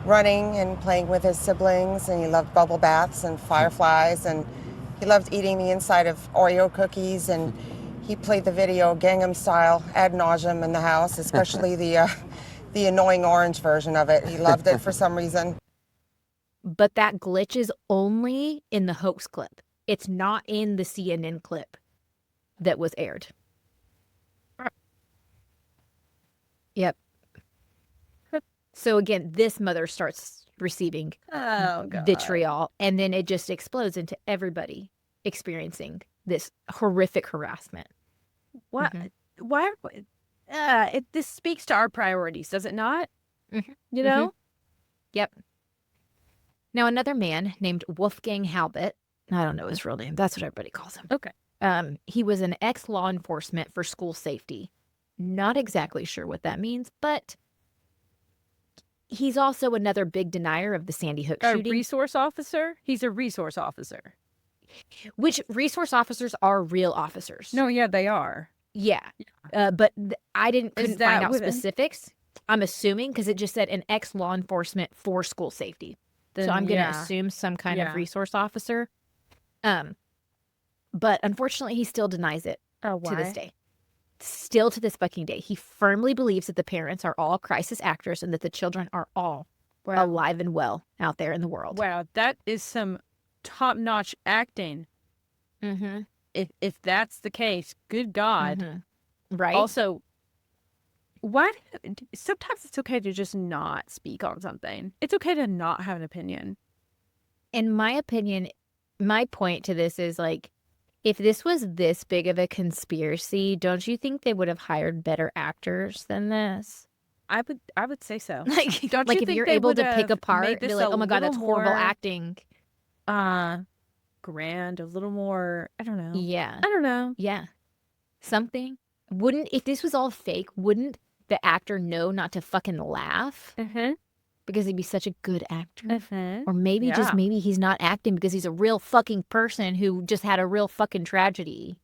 running and playing with his siblings, and he loved bubble baths and fireflies, and he loved eating the inside of Oreo cookies, and he played the video Gangnam Style ad nauseum in the house, especially the annoying orange version of it. He loved it for some reason. But that glitch is only in the Hoax clip. It's not in the CNN clip that was aired. Yep. So again, this mother starts receiving vitriol, and then it just explodes into everybody experiencing this horrific harassment. What? Why? This speaks to our priorities, does it not? You know? Yep. Now, another man named Wolfgang Halbert, I don't know his real name. That's what everybody calls him. Okay. He was an ex-law enforcement for school safety. Not exactly sure what that means, but he's also another big denier of the Sandy Hook shooting. A resource officer? He's a resource officer. Which resource officers are real officers. No, yeah, they are. Yeah. But I couldn't find out within? specifics. I'm assuming because it just said an ex-law enforcement for school safety. so I'm going to yeah. assume some kind of Yeah. resource officer. But unfortunately, he still denies it Oh, to this why? day. Still to this fucking day, he firmly believes that the parents are all crisis actors and that the children are all Wow. alive and well out there in the world. Wow, that is some top-notch acting. Mm-hmm. If that's the case, good God. Mm-hmm. Right? Also, why? Sometimes it's okay to just not speak on something. It's okay to not have an opinion. In my opinion, my point to this is like, if this was this big of a conspiracy, don't you think they would have hired better actors than this? I would say so. Like, Don't like you if think you're they able would to pick have apart, made be this like, a oh my God, that's little horrible more, acting. grand, a little more, I don't know. Yeah. I don't know. Yeah. Something. Wouldn't, if this was all fake, wouldn't the actor know not to fucking laugh? Uh-huh. Because he'd be such a good actor. Uh-huh. Or maybe just Yeah. maybe he's not acting because he's a real fucking person who just had a real fucking tragedy.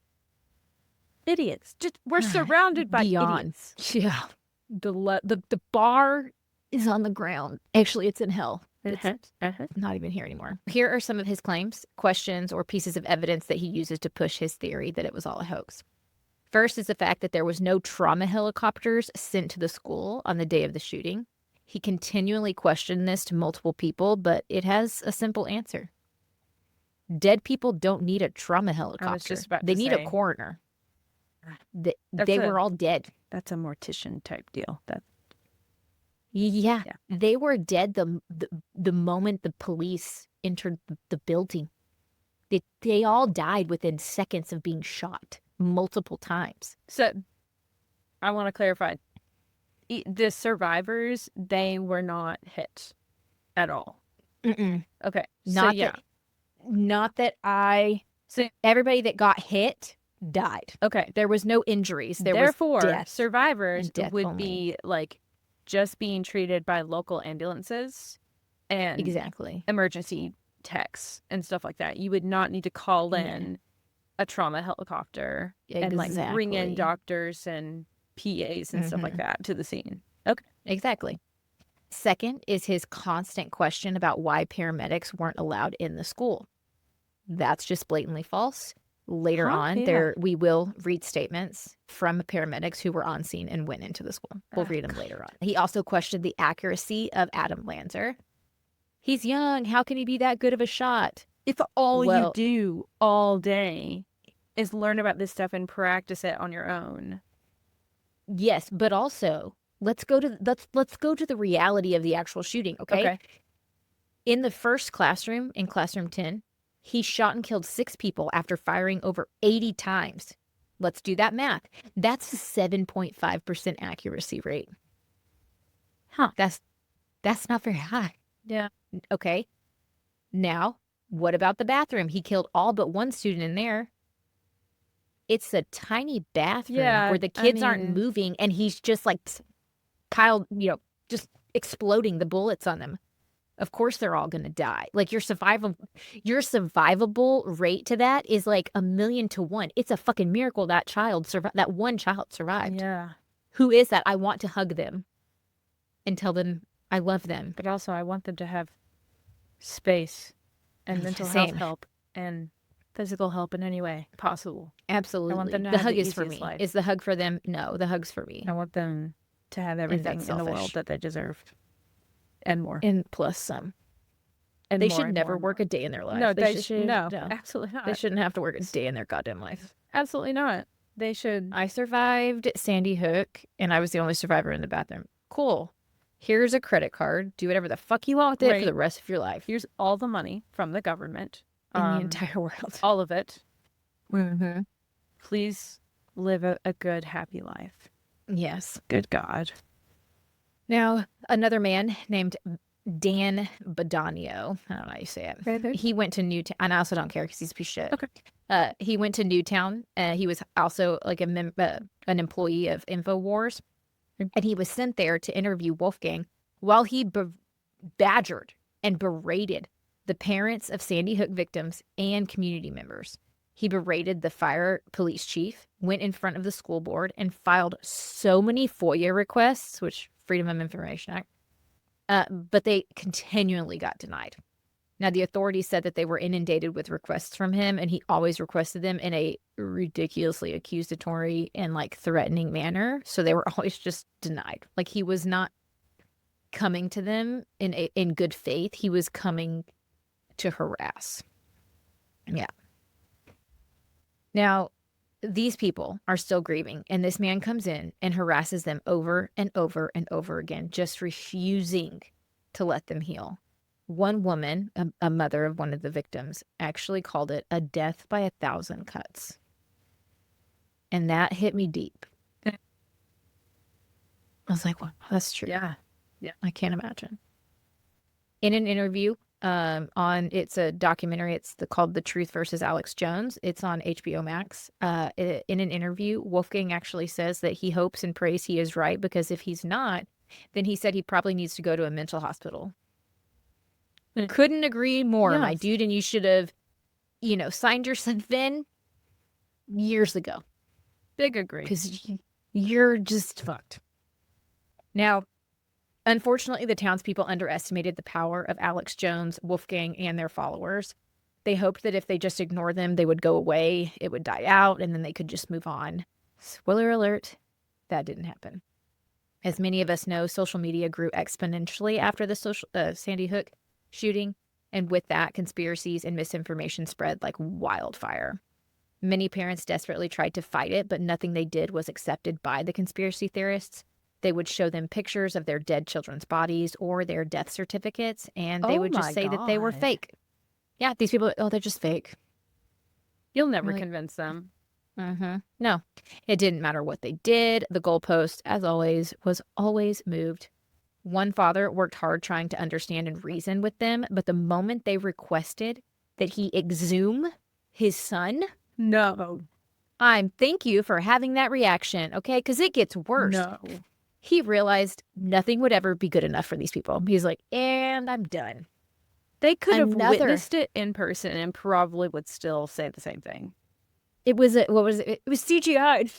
Idiots. Just we're surrounded by Beyond. idiots. Yeah. The bar is on the ground. Actually, it's in hell. It's not even here anymore. Here are some of his claims, questions, or pieces of evidence that he uses to push his theory that it was all a hoax. First is the fact that there was no trauma helicopters sent to the school on the day of the shooting. He continually questioned this to multiple people, but it has a simple answer. Dead people don't need a trauma helicopter. just about They to need a say. coroner. They That's were all dead. That's a mortician type deal. Yeah, Yeah. they were dead the moment the police entered the building. They all died within seconds of being shot multiple times. So I want to clarify. The survivors, they were not hit at all. Mm-mm. Okay. Not yeah. So everybody that got hit died. okay. There was no injuries. Therefore, was death. survivors and death would only. be like just being treated by local ambulances and Exactly. emergency techs and stuff like that. You would not need to call Yeah. in a trauma helicopter and like bring in Exactly. doctors and PAs and stuff like that to the scene. Okay. Exactly. Second is his constant question about why paramedics weren't allowed in the school. That's just blatantly false. Later on, Yeah. we will read statements from paramedics who were on scene and went into the school. We'll read them later on. He also questioned the accuracy of Adam Lanza. He's young. How can he be that good of a shot? If all you Well- do all day is learn about this stuff and practice it on your own. Yes, but also let's go to the reality of the actual shooting, okay? In the first classroom, in classroom 10, he shot and killed 6 people after firing over 80 times. Let's do that math. That's a 7.5% accuracy rate. Huh. That's not very high. Yeah. Okay. Now, what about the bathroom? He killed all but one student in there. It's a tiny bathroom Yeah, where the I kids aren't mean- moving and he's just like Kyle, just exploding the bullets on them. Of course they're all going to die. Like your survivable rate to that is like 1,000,000 to 1. It's a fucking miracle that one child survived. Yeah. Who is that? I want to hug them and tell them I love them. But also, I want them to have space and mental Same. health help and physical help in any way possible. Absolutely. them to The have hug the is for easiest me. life. Is the hug for them? No, the hug's for me. I want them to have everything in the world selfish. that they deserve and more. And plus some. And They more should and never more and work more. a day in their life. No, they just- should. No, absolutely not. They shouldn't have to work a day in their goddamn life. Absolutely not. They should. I survived Sandy Hook, and I was the only survivor in the bathroom. Cool. Here's a credit card. Do whatever the fuck you want with it for Right. the rest of your life. Here's all the money from the government. In the entire world. All of it. Mm-hmm. Please live a good, happy life. Yes. Good God. Now, another man named Dan Badonio, I don't know how you say it. Okay. He went to Newtown, and I also don't care because he's a piece of shit. Okay. He went to Newtown. He was also like an employee of InfoWars, and he was sent there to interview Wolfgang while he badgered and berated the parents of Sandy Hook victims and community members. He berated the fire police chief, went in front of the school board, and filed so many FOIA requests, which Freedom of Information Act, but they continually got denied. Now, the authorities said that they were inundated with requests from him, and he always requested them in a ridiculously accusatory and like threatening manner. So they were always just denied. Like, he was not coming to them in good faith. He was coming to harass. Yeah. Now, these people are still grieving, and this man comes in and harasses them over and over and over again, just refusing to let them heal. One woman, a mother of one of the victims, actually called it a death by 1,000 cuts. And that hit me deep. I was like, well, that's true. Yeah. I can't imagine. In an interview it's a documentary, it's called The Truth versus Alex Jones. It's on HBO Max. In an interview, Wolfgang actually says that he hopes and prays he is right, because if he's not, then he said he probably needs to go to a mental hospital. Couldn't agree more, my dude. And you should have, signed yourself in years ago. Big agree. Because you're just fucked. Now, unfortunately, the townspeople underestimated the power of Alex Jones, Wolfgang, and their followers. They hoped that if they just ignored them, they would go away, it would die out, and then they could just move on. Spoiler alert, that didn't happen. As many of us know, social media grew exponentially after the Sandy Hook shooting, and with that, conspiracies and misinformation spread like wildfire. Many parents desperately tried to fight it, but nothing they did was accepted by the conspiracy theorists. They would show them pictures of their dead children's bodies or their death certificates, and they would just say that they were fake. Yeah, these people, they're just fake. You'll never convince them. No, it didn't matter what they did. The goalpost, as always, was always moved. One father worked hard trying to understand and reason with them, but the moment they requested that he exhume his son, no. Thank you for having that reaction, okay? Because it gets worse. No. He realized nothing would ever be good enough for these people. He's like, and I'm done. They could have witnessed it in person and probably would still say the same thing. It was, what was it? It was CGI.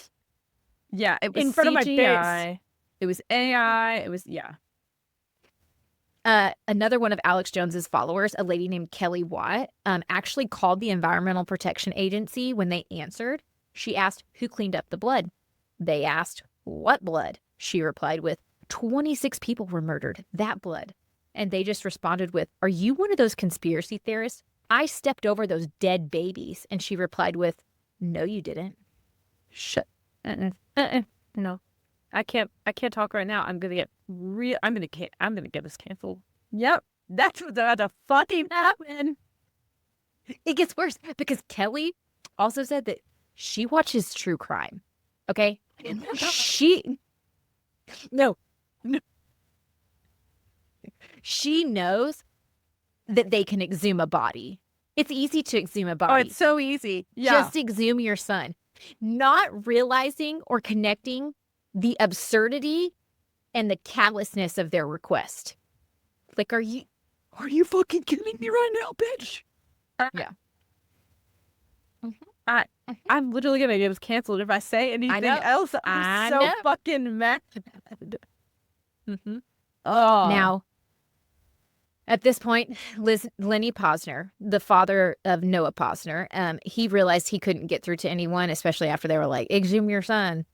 Yeah, it was in front of my face. It was AI. It was, yeah. Another one of Alex Jones's followers, a lady named Kelly Watt, actually called the Environmental Protection Agency when they answered. She asked who cleaned up the blood. They asked, what blood? She replied with, 26 people were murdered. That blood. And they just responded with, are you one of those conspiracy theorists? I stepped over those dead babies. And she replied with, no, you didn't. Shut. No. I can't talk right now. I'm gonna get this canceled. Yep. That's what's about to fucking happen. It gets worse because Kelly also said that she watches true crime. Okay? No. She knows that they can exhume a body. It's easy to exhume a body. Oh, it's so easy. Yeah. Just exhume your son. Not realizing or connecting the absurdity and the callousness of their request. Like, are you fucking kidding me right now, bitch? Yeah. I'm literally gonna get us canceled if I say anything else. I'm so fucking mad. Oh. Now, at this point, Lenny Posner, the father of Noah Posner, he realized he couldn't get through to anyone, especially after they were like, exhume your son.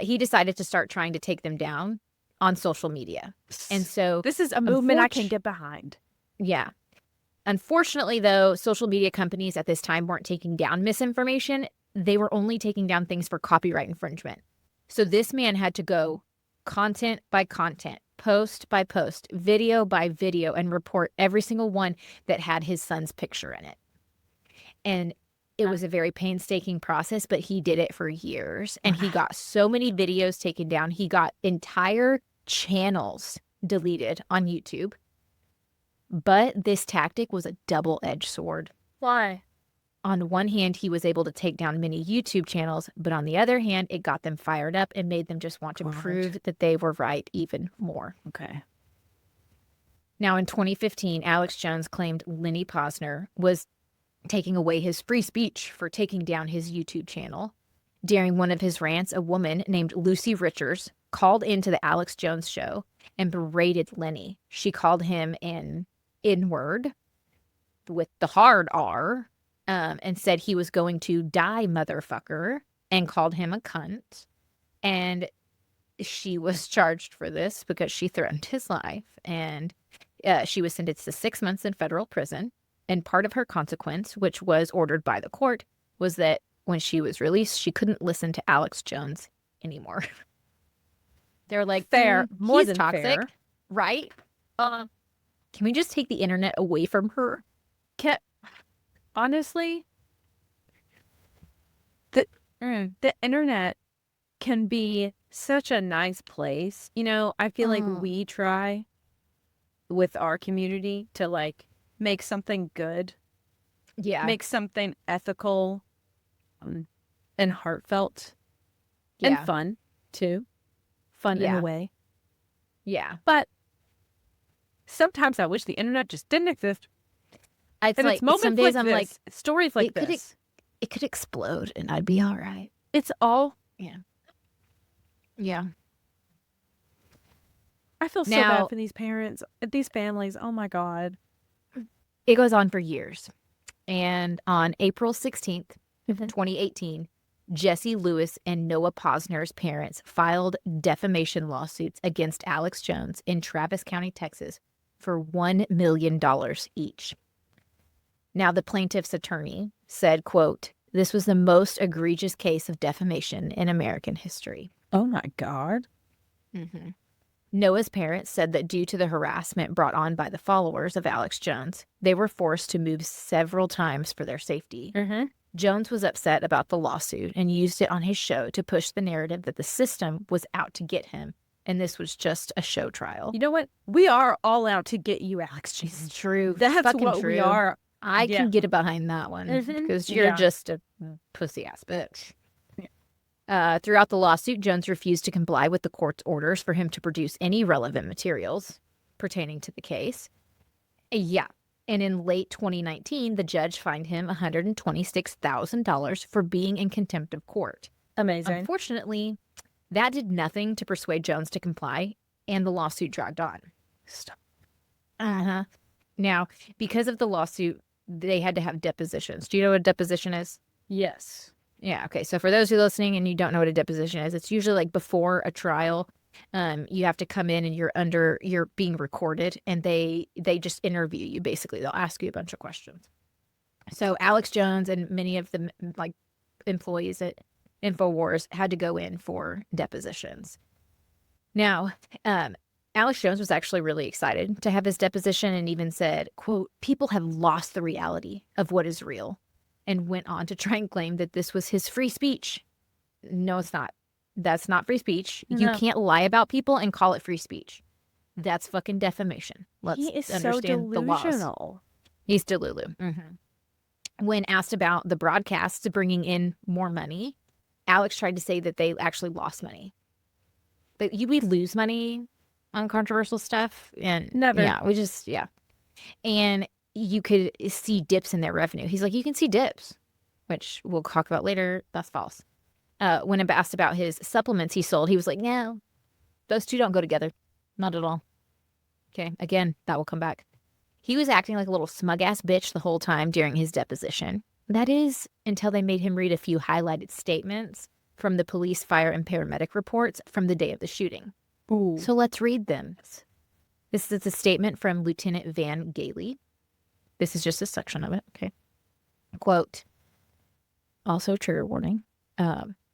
He decided to start trying to take them down on social media. And so this is a movement I can get behind. Yeah. Unfortunately, though, social media companies at this time weren't taking down misinformation. They were only taking down things for copyright infringement. So this man had to go content by content, post by post, video by video, and report every single one that had his son's picture in it. And it was a very painstaking process, but he did it for years. And he got so many videos taken down. He got entire channels deleted on YouTube. But this tactic was a double-edged sword. Why? On one hand, he was able to take down many YouTube channels, but on the other hand, it got them fired up and made them just want to prove that they were right even more. Okay. Now, in 2015, Alex Jones claimed Lenny Posner was taking away his free speech for taking down his YouTube channel. During one of his rants, a woman named Lucy Richards called into the Alex Jones show and berated Lenny. She called him an N-word with the hard R, and said he was going to die, motherfucker, and called him a cunt. And she was charged for this because she threatened his life. And she was sentenced to 6 months in federal prison. And part of her consequence, which was ordered by the court, was that when she was released, she couldn't listen to Alex Jones anymore. They're like, Fair. More he's than toxic, fair. right? Can we just take the internet away from her? Honestly, the internet can be such a nice place. You know, I feel like we try with our community to like make something good. Yeah. Make something ethical and heartfelt and fun too. Fun in a way. Yeah. But sometimes I wish the internet just didn't exist. It's And like it's moments some days like I'm this, like, stories like it this. it could explode and I'd be all right. It's all. Yeah. I feel so Now- bad for these parents, these families. Oh my God. It goes on for years. And on April 16th, 2018, Jesse Lewis and Noah Posner's parents filed defamation lawsuits against Alex Jones in Travis County, Texas, for $1 million each. Now, the plaintiff's attorney said, quote, "This was the most egregious case of defamation in American history." Oh my God. Mm-hmm. Noah's parents said that due to the harassment brought on by the followers of Alex Jones, they were forced to move several times for their safety. Mm-hmm. Jones was upset about the lawsuit and used it on his show to push the narrative that the system was out to get him, and this was just a show trial. You know what? We are all out to get you, Alex Jones. It's true. That's Fucking what true. we are. I Yeah. can get behind that one because you're just a pussy-ass bitch. Throughout the lawsuit, Jones refused to comply with the court's orders for him to produce any relevant materials pertaining to the case. And in late 2019, the judge fined him $126,000 for being in contempt of court. Amazing. Unfortunately, that did nothing to persuade Jones to comply, and the lawsuit dragged on. Stop. Now, because of the lawsuit, they had to have depositions. Do you know what a deposition is? Yes. Yeah, okay. So for those who are listening and you don't know what a deposition is, it's usually like before a trial. You have to come in and you're being recorded, and they just interview you. Basically, they'll ask you a bunch of questions. So Alex Jones and many of the like employees at InfoWars had to go in for depositions. Now, Alex Jones was actually really excited to have his deposition and even said, quote, "People have lost the reality of what is real," and went on to try and claim that this was his free speech. No, it's not. That's not free speech. No. You can't lie about people and call it free speech. That's fucking defamation. Let's He is so understand the laws. delusional. He's Delulu. When asked about the broadcasts bringing in more money, Alex tried to say that they actually lost money. But we lose money on controversial stuff. And Never. Yeah, and you could see dips in their revenue. He's like, you can see dips, which we'll talk about later. That's false. When asked about his supplements he sold, he was like, no, those two don't go together. Not at all. Okay, again, that will come back. He was acting like a little smug-ass bitch the whole time during his deposition. That is until they made him read a few highlighted statements from the police, fire, and paramedic reports from the day of the shooting. Ooh. So let's read them. This is a statement from Lieutenant Van Gailey. This is just a section of it, okay? Quote, also trigger warning.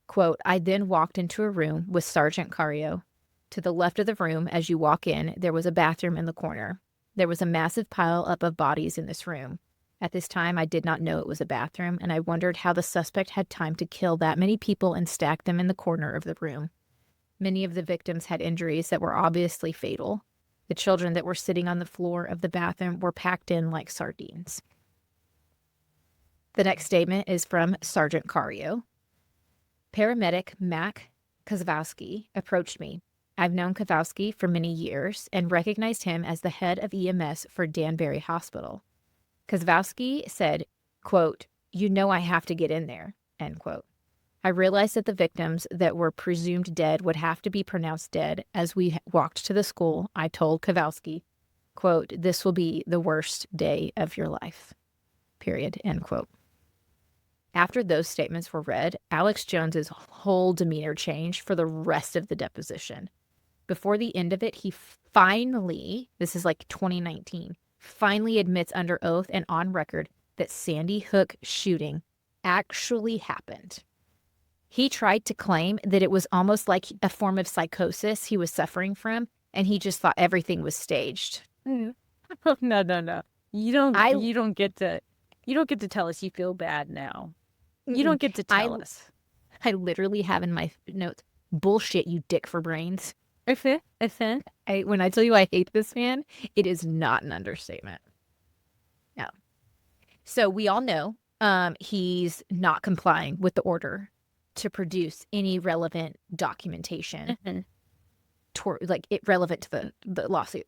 Quote, "I then walked into a room with Sergeant Cario. To the left of the room, as you walk in, there was a bathroom in the corner. There was a massive pile up of bodies in this room. At this time, I did not know it was a bathroom, and I wondered how the suspect had time to kill that many people and stack them in the corner of the room. Many of the victims had injuries that were obviously fatal. The children that were sitting on the floor of the bathroom were packed in like sardines." The next statement is from Sergeant Cario. "Paramedic Mac Kozowski approached me. I've known Kozowski for many years and recognized him as the head of EMS for Danbury Hospital. Kozowski said, quote, 'You know I have to get in there,' end quote. I realized that the victims that were presumed dead would have to be pronounced dead. As we walked to the school, I told Kowalski, quote, "This will be the worst day of your life," period, end quote. After those statements were read, Alex Jones's whole demeanor changed for the rest of the deposition. Before the end of it, he finally, this is like 2019, finally admits under oath and on record that Sandy Hook shooting actually happened. He tried to claim that it was almost like a form of psychosis he was suffering from, and he just thought everything was staged. No. You don't get to tell us you feel bad now. You don't get to tell us. I literally have in my notes, bullshit, you dick for brains. When I tell you I hate this man, it is not an understatement. No. So we all know he's not complying with the order to produce any relevant documentation, relevant to the lawsuit.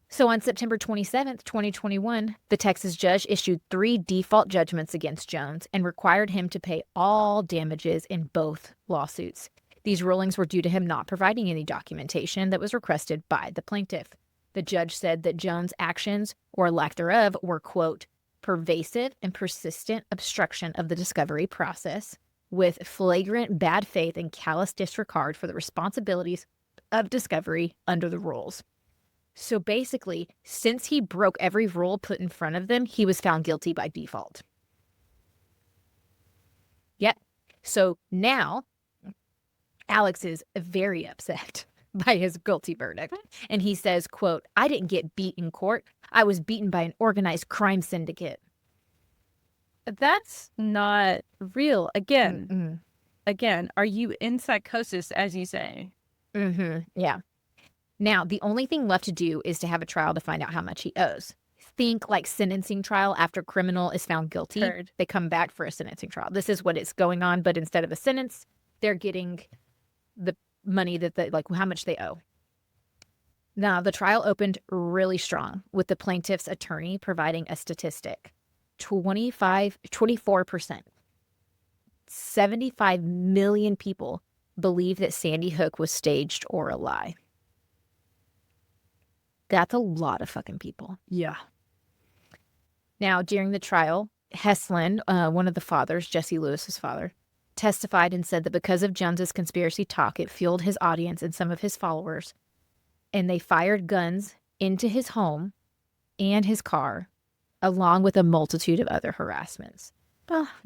So on September 27th, 2021, the Texas judge issued 3 default judgments against Jones and required him to pay all damages in both lawsuits. These rulings were due to him not providing any documentation that was requested by the plaintiff. The judge said that Jones' actions, or lack thereof, were, quote, pervasive and persistent obstruction of the discovery process, with flagrant bad faith and callous disregard for the responsibilities of discovery under the rules. So basically, since he broke every rule put in front of them, he was found guilty by default. Yep. So now, Alex is very upset by his guilty verdict. And he says, quote, "I didn't get beat in court. I was beaten by an organized crime syndicate." That's not real. Again, are you in psychosis, as you say? Yeah. Now, the only thing left to do is to have a trial to find out how much he owes. Think like sentencing trial after criminal is found guilty. Heard. They come back for a sentencing trial. This is what is going on, but instead of a sentence, they're getting the money that how much they owe. Now, the trial opened really strong with the plaintiff's attorney providing a statistic. 24%. 75 million people believe that Sandy Hook was staged or a lie. That's a lot of fucking people. Yeah. Now, during the trial, Heslin, one of the fathers, Jesse Lewis's father, testified and said that because of Jones's conspiracy talk, it fueled his audience and some of his followers, and they fired guns into his home and his car, along with a multitude of other harassments.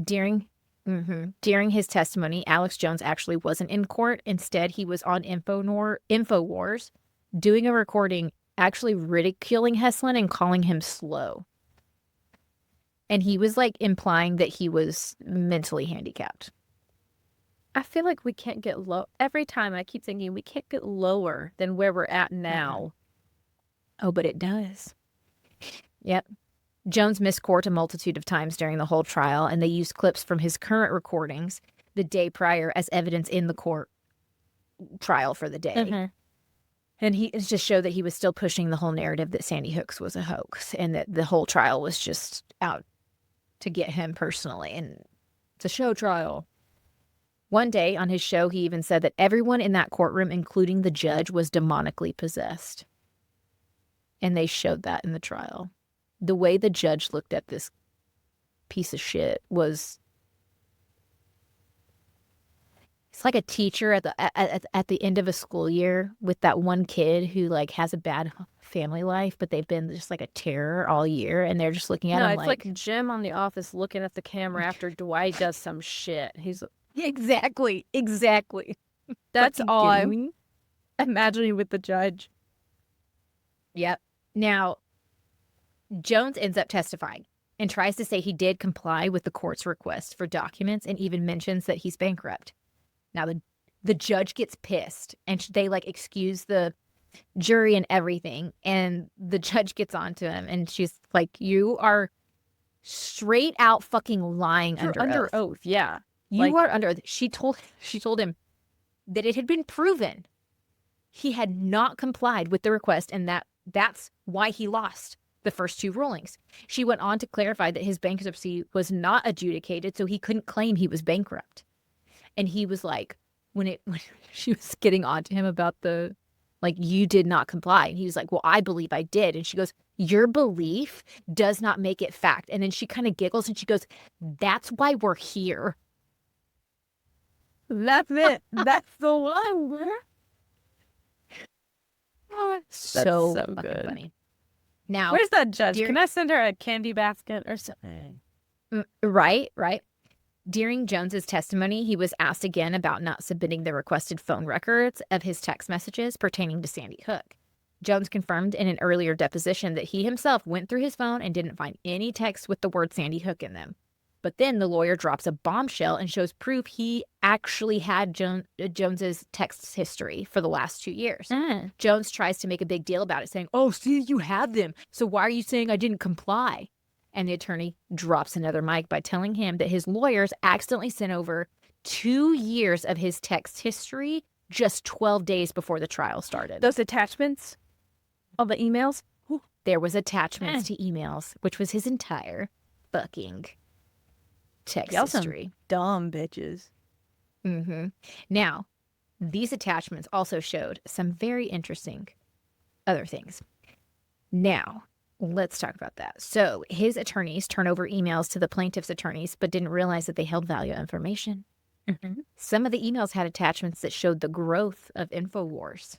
During his testimony, Alex Jones actually wasn't in court. Instead, he was on InfoWars doing a recording, actually ridiculing Heslin and calling him slow. And he was implying that he was mentally handicapped. I feel like we can't get low. Every time I keep thinking we can't get lower than where we're at now. Oh, but it does. Yep. Jones missed court a multitude of times during the whole trial, and they used clips from his current recordings the day prior as evidence in the court trial for the day. And he just showed that he was still pushing the whole narrative that Sandy Hook was a hoax and that the whole trial was just out to get him personally. And it's a show trial. One day on his show, he even said that everyone in that courtroom, including the judge, was demonically possessed. And they showed that in the trial. The way the judge looked at this piece of shit was, it's like a teacher at the end of a school year with that one kid who has a bad family life, but they've been just a terror all year, and they're just looking at him it's like Jim on The Office looking at the camera after Dwight does some shit. He's exactly. That's all I'm imagining with the judge. Yep. Now, Jones ends up testifying and tries to say he did comply with the court's request for documents and even mentions that he's bankrupt. Now, the judge gets pissed and they excuse the jury and everything. And the judge gets on to him and she's like, "You are straight out fucking lying under oath. Yeah. You are under oath." She told him that it had been proven he had not complied with the request and that's why he lost the first 2 rulings. She went on to clarify that his bankruptcy was not adjudicated, so he couldn't claim he was bankrupt. And he was like, when she was getting on to him about the, like, you did not comply. And he was like, well, I believe I did. And she goes, your belief does not make it fact. And then she kind of giggles and she goes, that's why we're here. That's it. That's the one. Oh, So so fucking good. funny. Now, Where's that judge? dear- Can I send her a candy basket or something? Right. During Jones's testimony, he was asked again about not submitting the requested phone records of his text messages pertaining to Sandy Hook. Jones confirmed in an earlier deposition that he himself went through his phone and didn't find any texts with the word Sandy Hook in them. But then the lawyer drops a bombshell and shows proof he actually had Jones's text history for the last 2 years. Jones tries to make a big deal about it, saying, oh, see, you have them. So why are you saying I didn't comply? And the attorney drops another mic by telling him that his lawyers accidentally sent over 2 years of his text history just 12 days before the trial started. Those attachments? All the emails? There was attachments to emails, which was his entire fucking text Y'all history. some dumb bitches. Mm-hmm. Now, these attachments also showed some very interesting other things. Now, let's talk about that. So his attorneys turn over emails to the plaintiff's attorneys, but didn't realize that they held valuable information. Some of the emails had attachments that showed the growth of InfoWars.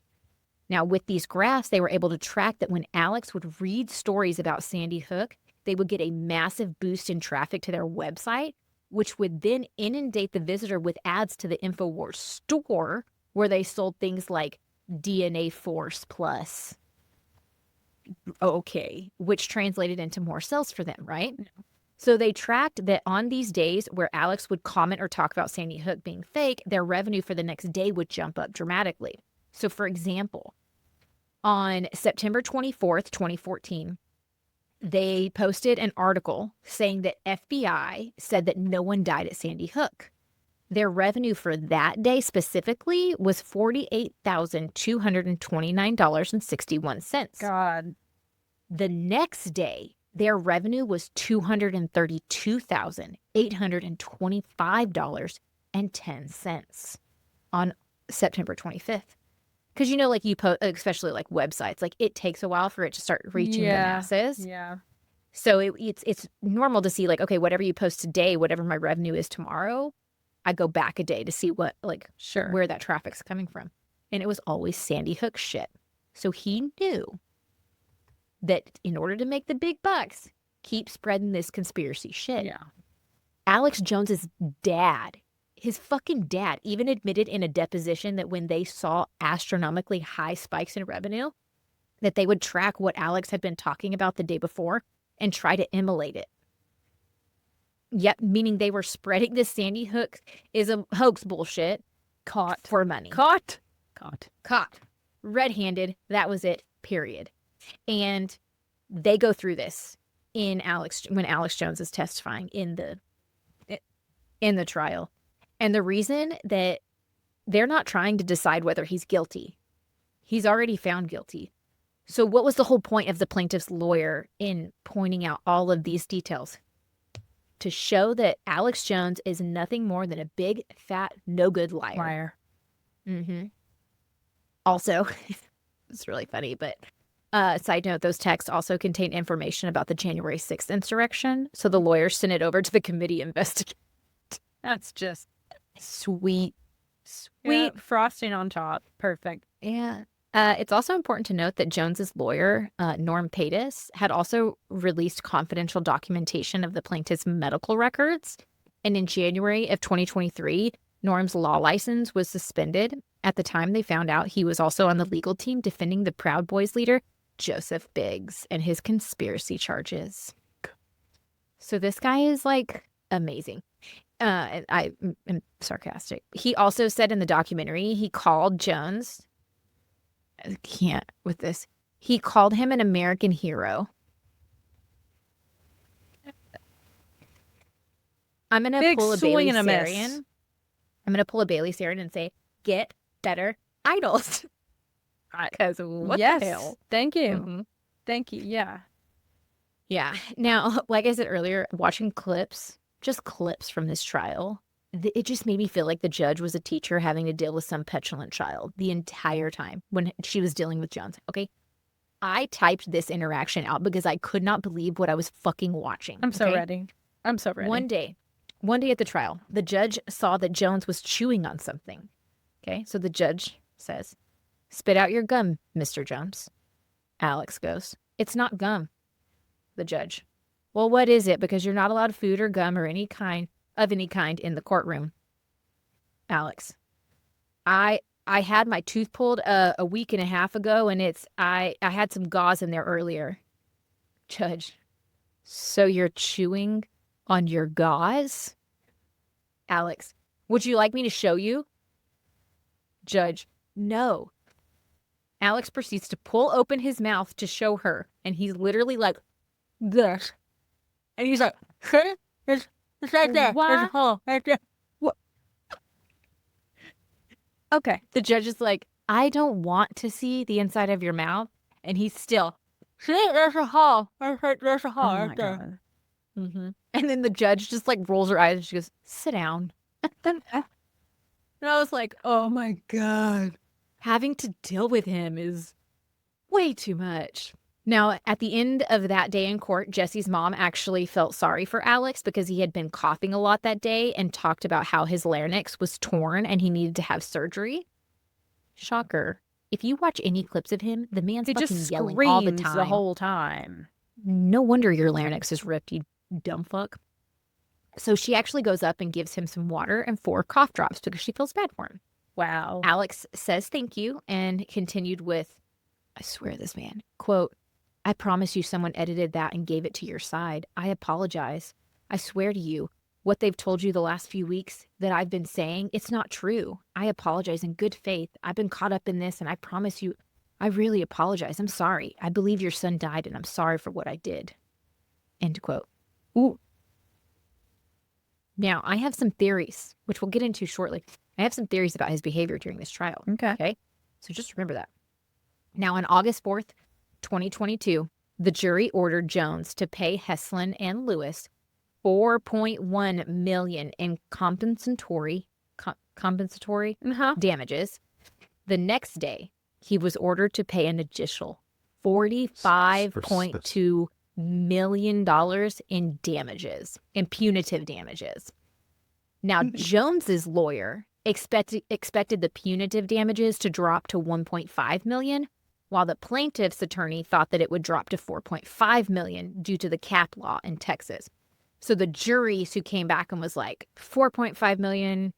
Now, with these graphs, they were able to track that when Alex would read stories about Sandy Hook, they would get a massive boost in traffic to their website, which would then inundate the visitor with ads to the InfoWars store, where they sold things like DNA Force Plus. Okay, which translated into more sales for them, right? So they tracked that on these days where Alex would comment or talk about Sandy Hook being fake, their revenue for the next day would jump up dramatically. So, for example, on September 24th, 2014, they posted an article saying that FBI said that no one died at Sandy Hook. Their revenue for that day specifically was $48,229.61. God. The next day, their revenue was $232,825.10 on September 25th. Because, you know, like you post, especially like websites, like it takes a while for it to start reaching the masses. Yeah. So it's normal to see like, okay, whatever you post today, whatever my revenue is tomorrow, I go back a day to see what, like, where that traffic's coming from. And it was always Sandy Hook shit. So he knew that in order to make the big bucks, keep spreading this conspiracy shit. Yeah. Alex Jones's dad, his fucking dad, even admitted in a deposition that when they saw astronomically high spikes in revenue, that they would track what Alex had been talking about the day before and try to emulate it. Yep, meaning they were spreading this Sandy Hook is a hoax bullshit. Caught. For money. Caught. Red-handed. That was it, period. And they go through this when Alex Jones is testifying in the trial. And the reason that they're not trying to decide whether he's guilty, he's already found guilty. So what was the whole point of the plaintiff's lawyer in pointing out all of these details? To show that Alex Jones is nothing more than a big, fat, no-good liar. Mm-hmm. Also, it's really funny, but side note, those texts also contain information about the January 6th insurrection. So the lawyers sent it over to the committee investigate. That's just sweet frosting on top. Perfect. Yeah. It's also important to note that Jones's lawyer, Norm Paytas, had also released confidential documentation of the plaintiff's medical records. And in January of 2023, Norm's law license was suspended. At the time they found out, he was also on the legal team defending the Proud Boys leader, Joseph Biggs, and his conspiracy charges. So this guy is like amazing. I am sarcastic. He also said in the documentary, he called Jones. I can't with this. He called him an American hero. I'm going to pull a Bailey Sarian. I'm going to pull a Bailey Sarian and say, get better idols. Because what the hell? Thank you. Mm-hmm. Thank you. Yeah. Yeah. Now, like I said earlier, watching clips, just clips from this trial, it just made me feel like the judge was a teacher having to deal with some petulant child the entire time when she was dealing with Jones. Okay. I typed this interaction out because I could not believe what I was fucking watching. I'm so ready. I'm so ready. One day at the trial, the judge saw that Jones was chewing on something. Okay. So the judge says, "Spit out your gum, Mr. Jones." Alex goes, "It's not gum." The judge, "Well, what is it? Because you're not allowed food or gum or any kind in the courtroom." Alex, I had my tooth pulled a week and a half ago, and I had some gauze in there earlier. Judge, "So you're chewing on your gauze?" Alex, "Would you like me to show you?" Judge, "No." Alex proceeds to pull open his mouth to show her, and he's literally like this. And he's like, "See? It's right there. There's a hole right there." What? Okay. The judge is like, "I don't want to see the inside of your mouth." And he's still, "See? There's a hole. There's a hole right there." Mm-hmm. And then the judge just like rolls her eyes and she goes, "Sit down." And I was like, oh my God. Having to deal with him is way too much. Now, at the end of that day in court, Jesse's mom actually felt sorry for Alex because he had been coughing a lot that day and talked about how his larynx was torn and he needed to have surgery. Shocker. If you watch any clips of him, the man's fucking just yelling all the time. the whole time. No wonder your larynx is ripped, you dumb fuck. So she actually goes up and gives him some water and 4 cough drops because she feels bad for him. Wow. Alex says thank you and continued with, I swear this man, quote, "I promise you someone edited that and gave it to your side. I apologize. I swear to you, what they've told you the last few weeks that I've been saying, it's not true. I apologize in good faith. I've been caught up in this and I promise you, I really apologize. I'm sorry. I believe your son died and I'm sorry for what I did." End quote. Ooh. Now, I have some theories, which we'll get into shortly. I have some theories about his behavior during this trial. Okay. So just remember that. Now, on August 4th, 2022, the jury ordered Jones to pay Heslin and Lewis $4.1 million in compensatory damages. The next day, he was ordered to pay an additional $45.2 million in damages, in punitive damages. Now, Jones's lawyer expected the punitive damages to drop to $1.5 million, while the plaintiff's attorney thought that it would drop to $4.5 million due to the cap law in Texas. So the juries who came back and was like, $4.5 million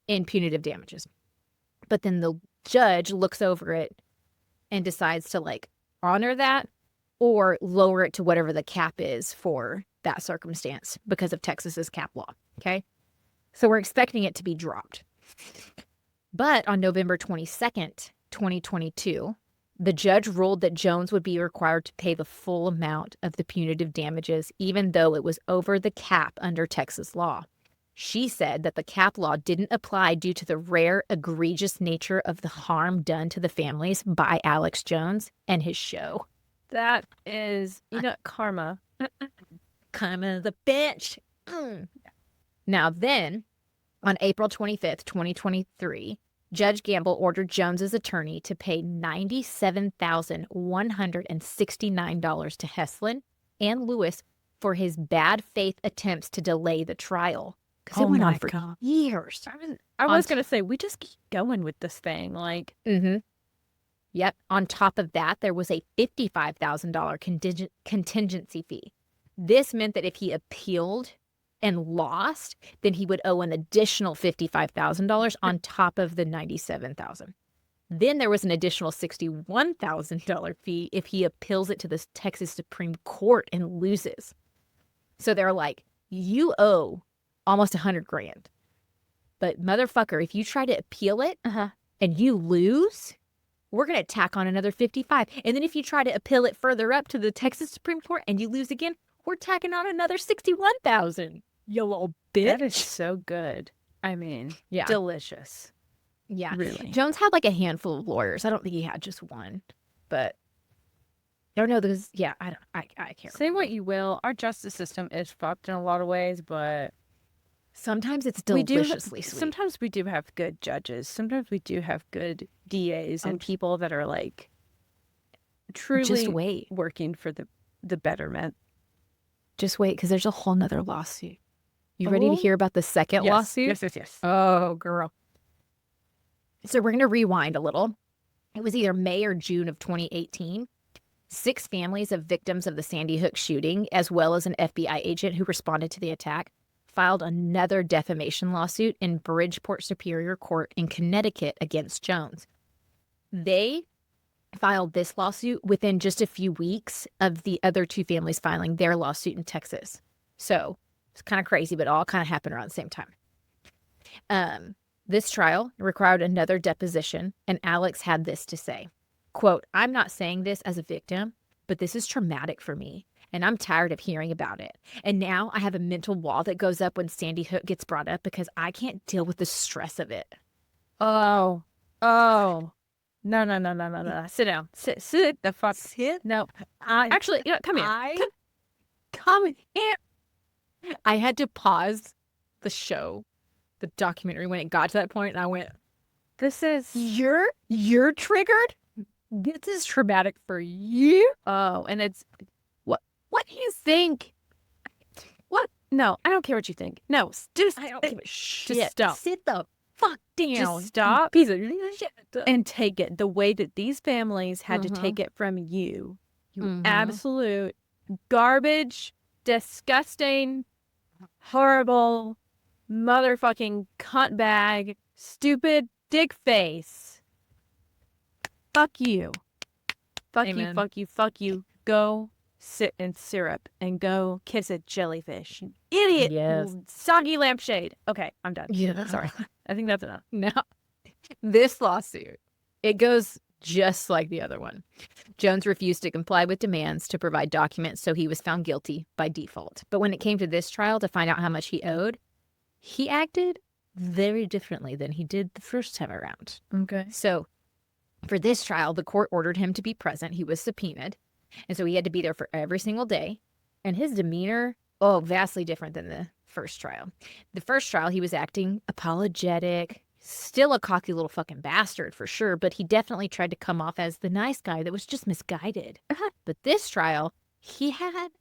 in punitive damages. But then the judge looks over it and decides to like honor that or lower it to whatever the cap is for that circumstance because of Texas's cap law. Okay. So we're expecting it to be dropped. But on November 22nd, 2022, the judge ruled that Jones would be required to pay the full amount of the punitive damages, even though it was over the cap under Texas law. She said that the cap law didn't apply due to the rare, egregious nature of the harm done to the families by Alex Jones and his show. That is, karma. Karma the bitch. Now then, on April 25th, 2023, Judge Gamble ordered Jones's attorney to pay $97,169 to Heslin and Lewis for his bad faith attempts to delay the trial. Because it went on for years. I was going to say, we just keep going with this thing. Like, Yep. On top of that, there was a $55,000 contingency fee. This meant that if he appealed and lost, then he would owe an additional $55,000 on top of the $97,000. Then there was an additional $61,000 fee if he appeals it to the Texas Supreme Court and loses. So they're like, you owe almost $100,000. But motherfucker, if you try to appeal it and you lose, we're going to tack on another $55,000. And then if you try to appeal it further up to the Texas Supreme Court and you lose again, we're tacking on another $61,000. You little bitch. That is so good. I mean, delicious. Yeah. Really. Jones had like a handful of lawyers. I don't think he had just one. But I don't know. I can't Say what you will. Our justice system is fucked in a lot of ways, but Sometimes it's we do deliciously sweet. sometimes we do have good judges. Sometimes we do have good DAs and people that are like truly Just wait. working for the betterment. Just wait, because there's a whole nother lawsuit. You ready to hear about the second lawsuit? Yes. Oh, girl. So we're going to rewind a little. It was either May or June of 2018. 6 families of victims of the Sandy Hook shooting, as well as an FBI agent who responded to the attack, filed another defamation lawsuit in Bridgeport Superior Court in Connecticut against Jones. They filed this lawsuit within just a few weeks of the other 2 families filing their lawsuit in Texas. So it's kind of crazy, but it all kind of happened around the same time. This trial required another deposition, and Alex had this to say, quote, "I'm not saying this as a victim, but this is traumatic for me, and I'm tired of hearing about it. And now I have a mental wall that goes up when Sandy Hook gets brought up because I can't deal with the stress of it." Oh. No. Sit down. Sit the fuck. No. Actually, come here. Come here. I had to pause the show, the documentary, when it got to that point, and I went, This is You're triggered? This is traumatic for you? and it's What do you think? what? No, I don't care what you think. No, just I don't give a shit. Just stop. Sit the fuck down. Just stop. Piece of shit. And take it the way that these families had to take it from you. You absolute garbage, disgusting, horrible, motherfucking cunt bag, stupid dick face. Fuck you. Amen. Fuck you. Go sit in syrup and go kiss a jellyfish. Idiot. Yes. Soggy lampshade. Okay, I'm done. Yeah. Sorry. I think that's enough. No. This lawsuit, it goes just like the other one. Jones refused to comply with demands to provide documents, so he was found guilty by default. But when it came to this trial to find out how much he owed, he acted very differently than he did the first time around. Okay. So for this trial, the court ordered him to be present. He was subpoenaed. And so he had to be there for every single day. And his demeanor, vastly different than the first trial. The first trial, he was acting apologetic, still a cocky little fucking bastard for sure, but he definitely tried to come off as the nice guy that was just misguided. But this trial, he had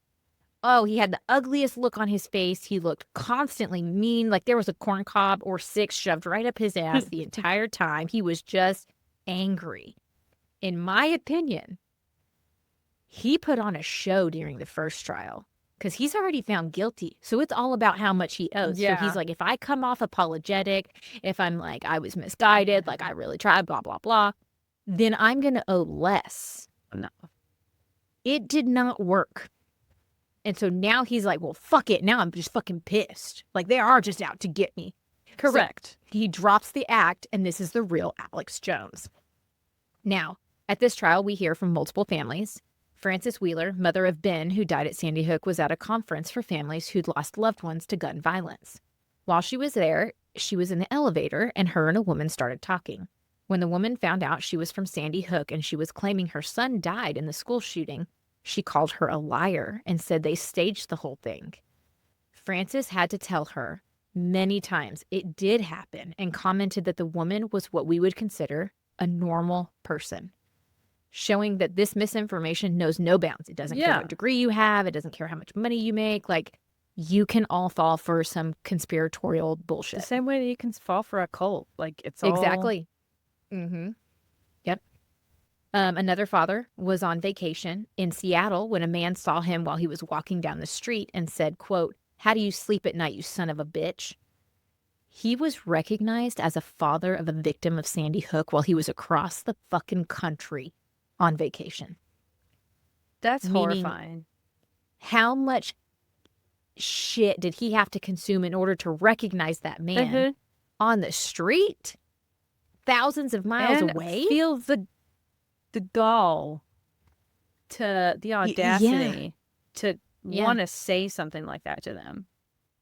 the ugliest look on his face. He looked constantly mean, like there was a corn cob or 6 shoved right up his ass the entire time. He was just angry. In my opinion, he put on a show during the first trial because he's already found guilty. So it's all about how much he owes. Yeah. So he's like, if I come off apologetic, if I'm like, I was misguided, like I really tried, blah, blah, blah, then I'm going to owe less. No. It did not work. And so now he's like, well, fuck it. Now I'm just fucking pissed. Like they are just out to get me. Correct. So he drops the act, and this is the real Alex Jones. Now, at this trial, we hear from multiple families. Frances Wheeler, mother of Ben, who died at Sandy Hook, was at a conference for families who'd lost loved ones to gun violence. While she was there, she was in the elevator, and her and a woman started talking. When the woman found out she was from Sandy Hook and she was claiming her son died in the school shooting, she called her a liar and said they staged the whole thing. Frances had to tell her many times it did happen and commented that the woman was what we would consider a normal person, showing that this misinformation knows no bounds. It doesn't care what degree you have. It doesn't care how much money you make. Like, you can all fall for some conspiratorial bullshit. The same way that you can fall for a cult. Like, it's all... Exactly. Mm-hmm. Yep. Another father was on vacation in Seattle when a man saw him while he was walking down the street and said, quote, "How do you sleep at night, you son of a bitch?" He was recognized as a father of a victim of Sandy Hook while he was across the fucking country on vacation. That's Meaning, horrifying. How much shit did he have to consume in order to recognize that man on the street? Thousands of miles and away? Feel the gall, to the audacity to want to say something like that to them.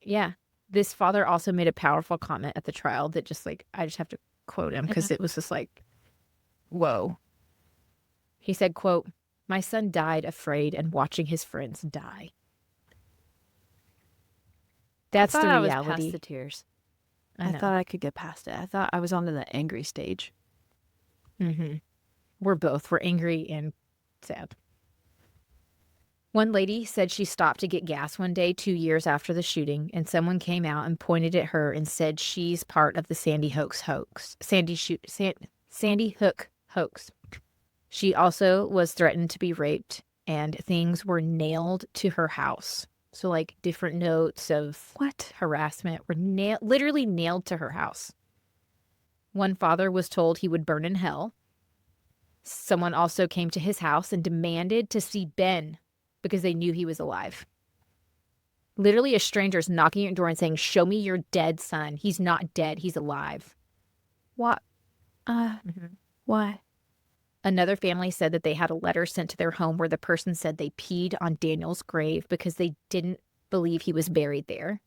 Yeah. This father also made a powerful comment at the trial that just like, I just have to quote him because it was just like, whoa. He said, quote, "My son died afraid and watching his friends die." That's I the thought I was past reality. the tears. I I know. thought I could get past it. I thought I was on to the angry stage. We're angry and sad. One lady said she stopped to get gas one day 2 years after the shooting, and someone came out and pointed at her and said she's part of the Sandy Hook hoax. Sandy Hook hoax. She also was threatened to be raped, and things were nailed to her house. So, like, different notes of harassment were literally nailed to her house. One father was told he would burn in hell. Someone also came to his house and demanded to see Ben because they knew he was alive. Literally, a stranger's knocking at your door and saying, "Show me your dead son. He's not dead. He's alive." What? Why? Another family said that they had a letter sent to their home where the person said they peed on Daniel's grave because they didn't believe he was buried there.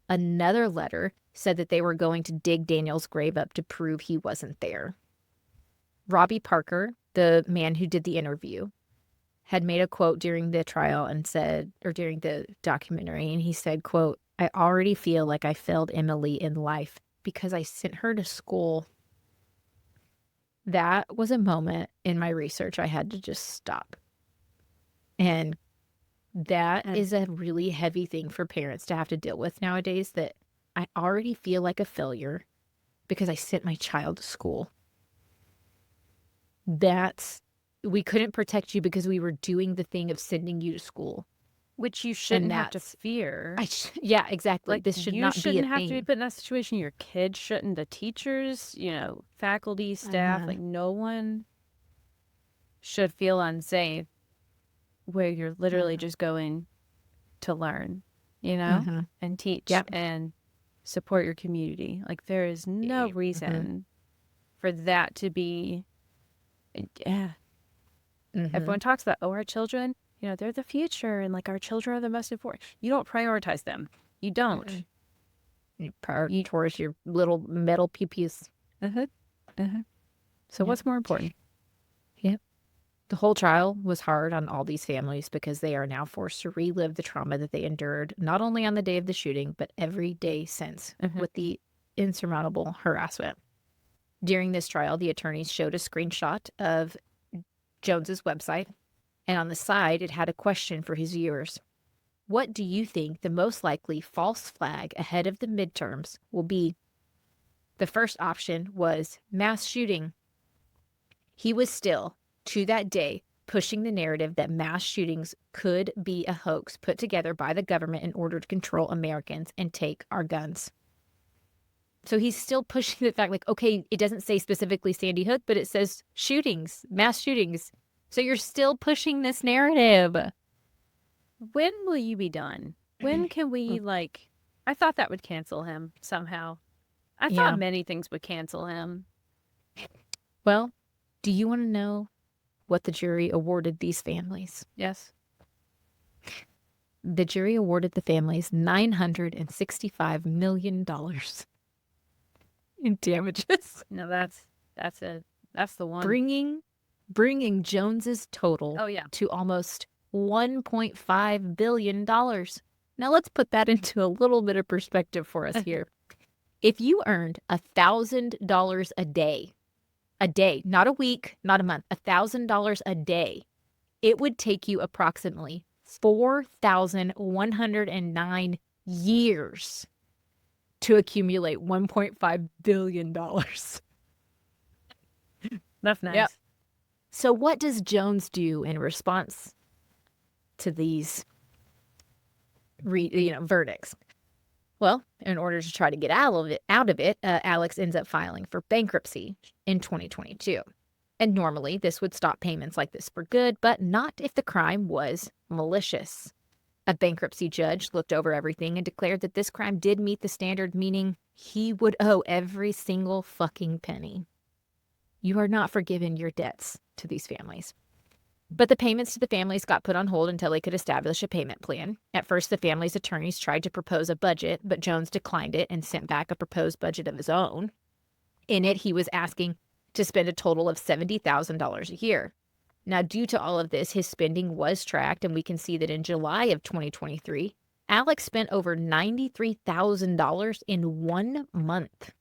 Another letter said that they were going to dig Daniel's grave up to prove he wasn't there. Robbie Parker, the man who did the interview, had made a quote during the trial and said, or during the documentary, and he said, quote, "I already feel like I failed Emily in life because I sent her to school." That was a moment in my research I had to just stop. And that is a really heavy thing for parents to have to deal with nowadays, that I already feel like a failure because I sent my child to school. We couldn't protect you because we were doing the thing of sending you to school. Which you shouldn't have to fear. Yeah, exactly. Like, this should you not be a shouldn't have thing. to be put in that situation. Your kids shouldn't. The teachers, faculty, staff, like, no one should feel unsafe where you're literally just going to learn, and teach and support your community. Like, there is no reason for that to be. Everyone talks about, our children, they're the future, and, like, our children are the most important. You don't prioritize them. You don't. You prioritize your little metal pew-pews. So what's more important? Yep. The whole trial was hard on all these families because they are now forced to relive the trauma that they endured, not only on the day of the shooting, but every day since, with the insurmountable harassment. During this trial, the attorneys showed a screenshot of Jones's website, and on the side, it had a question for his viewers. What do you think the most likely false flag ahead of the midterms will be? The first option was mass shooting. He was still, to that day, pushing the narrative that mass shootings could be a hoax put together by the government in order to control Americans and take our guns. So he's still pushing the fact, like, okay, it doesn't say specifically Sandy Hook, but it says shootings, mass shootings. So you're still pushing this narrative. When will you be done? When can we, I thought that would cancel him somehow. I thought many things would cancel him. Well, do you want to know what the jury awarded these families? Yes. The jury awarded the families $965 million in damages. No, that's it. That's the one. Bringing Jones's total to almost $1.5 billion. Now let's put that into a little bit of perspective for us here. If you earned $1,000 a day, not a week, not a month, $1,000 a day, it would take you approximately 4,109 years to accumulate $1.5 billion. That's nice. Yep. So what does Jones do in response to these verdicts? Well, in order to try to get out of it, Alex ends up filing for bankruptcy in 2022. And normally this would stop payments like this for good, but not if the crime was malicious. A bankruptcy judge looked over everything and declared that this crime did meet the standard, meaning he would owe every single fucking penny. You are not forgiven your debts to these families. But the payments to the families got put on hold until they could establish a payment plan. At first, the family's attorneys tried to propose a budget, but Jones declined it and sent back a proposed budget of his own. In it, he was asking to spend a total of $70,000 a year. Now, due to all of this, his spending was tracked, and we can see that in July of 2023, Alex spent over $93,000 in 1 month.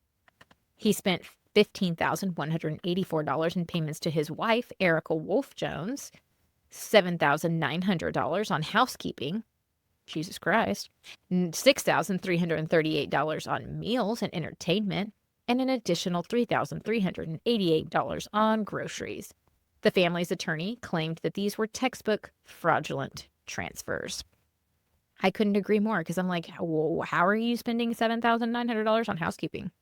He spent $15,184 in payments to his wife, Erica Wolf Jones, $7,900 on housekeeping, Jesus Christ, $6,338 on meals and entertainment, and an additional $3,388 on groceries. The family's attorney claimed that these were textbook fraudulent transfers. I couldn't agree more because I'm like, whoa, how are you spending $7,900 on housekeeping?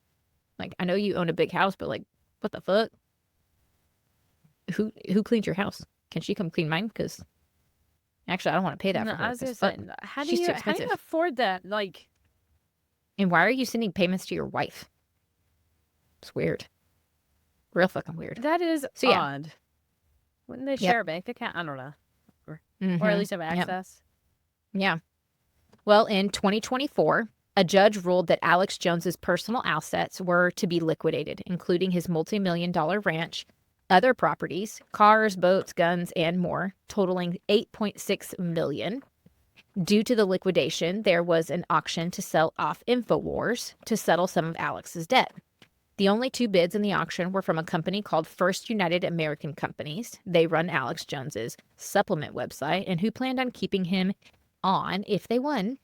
Like, I know you own a big house, but like, what the fuck? Who cleaned your house? Can she come clean mine? Because actually, I don't want to pay that for her. I was gonna say, how do she's too you expensive. afford that? Like, And why are you sending payments to your wife? It's weird. Real fucking weird. that is So, yeah. odd. Wouldn't they share a bank account? I don't know. Or at least have access. Yeah. Well, in 2024, a judge ruled that Alex Jones's personal assets were to be liquidated, including his multi-million-dollar ranch, other properties, cars, boats, guns, and more, totaling $8.6 million. Due to the liquidation, there was an auction to sell off InfoWars to settle some of Alex's debt. The only 2 bids in the auction were from a company called First United American Companies. They run Alex Jones's supplement website and who planned on keeping him on if they won,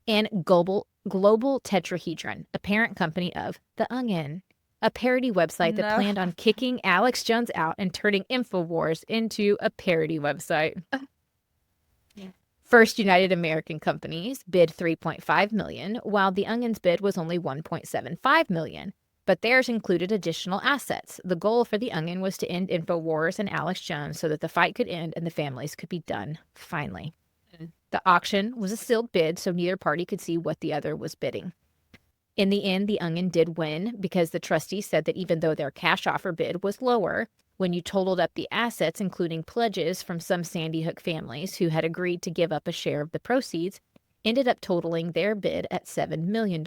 and Global Tetrahedron, a parent company of The Onion, a parody website that planned on kicking Alex Jones out and turning InfoWars into a parody website. First United American Companies bid $3.5 million, while The Onion's bid was only $1.75 million. But theirs included additional assets. The goal for The Onion was to end InfoWars and Alex Jones so that the fight could end and the families could be done, finally. The auction was a sealed bid, so neither party could see what the other was bidding. In the end, The Onion did win because the trustees said that even though their cash offer bid was lower, when you totaled up the assets, including pledges from some Sandy Hook families who had agreed to give up a share of the proceeds, ended up totaling their bid at $7 million.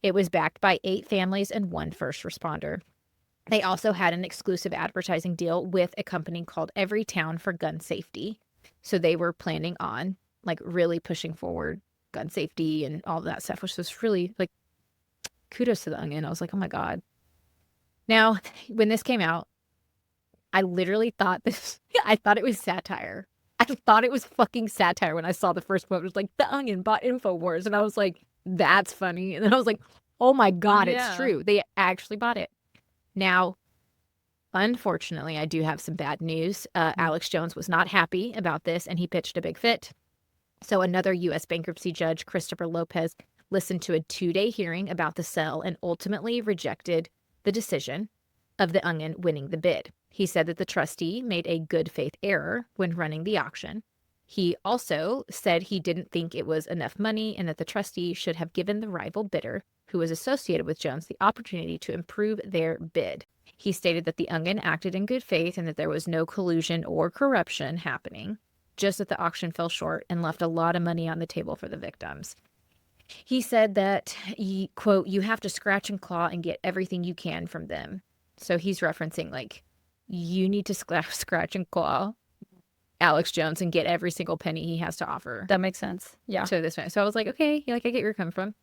It was backed by 8 families and 1 first responder. They also had an exclusive advertising deal with a company called Every Town for Gun Safety. So they were planning on like really pushing forward gun safety and all that stuff, which was really like kudos to The Onion. I was like, oh my God. Now, when this came out, I literally thought I thought it was satire. I thought it was fucking satire when I saw the first quote. It was like, The Onion bought InfoWars. And I was like, that's funny. And then I was like, oh my God, it's true. They actually bought it. Now, unfortunately, I do have some bad news. Alex Jones was not happy about this, and he pitched a big fit. So another U.S. bankruptcy judge, Christopher Lopez, listened to a 2-day hearing about the sale and ultimately rejected the decision of The Onion winning the bid. He said that the trustee made a good faith error when running the auction. He also said he didn't think it was enough money and that the trustee should have given the rival bidder, who was associated with Jones, the opportunity to improve their bid. He stated that The Onion acted in good faith and that there was no collusion or corruption happening, just that the auction fell short and left a lot of money on the table for the victims. He said that, quote, you have to scratch and claw and get everything you can from them. So he's referencing like, you need to scratch and claw Alex Jones and get every single penny he has to offer. That makes sense. Yeah. So this way. So I was like, okay, like I get where you're coming from.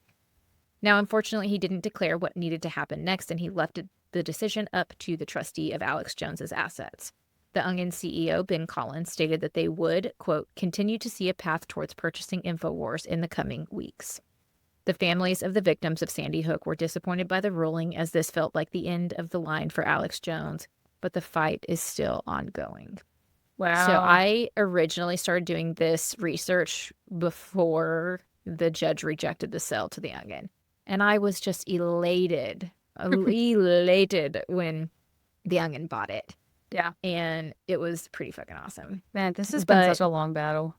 Now, unfortunately, he didn't declare what needed to happen next, and he left the decision up to the trustee of Alex Jones's assets. The Onion CEO, Ben Collins, stated that they would, quote, continue to see a path towards purchasing InfoWars in the coming weeks. The families of the victims of Sandy Hook were disappointed by the ruling, as this felt like the end of the line for Alex Jones, but the fight is still ongoing. Wow. So I originally started doing this research before the judge rejected the sale to The Onion. And I was just elated when The Onion bought it. Yeah. And it was pretty fucking awesome. Man, this has been such a long battle.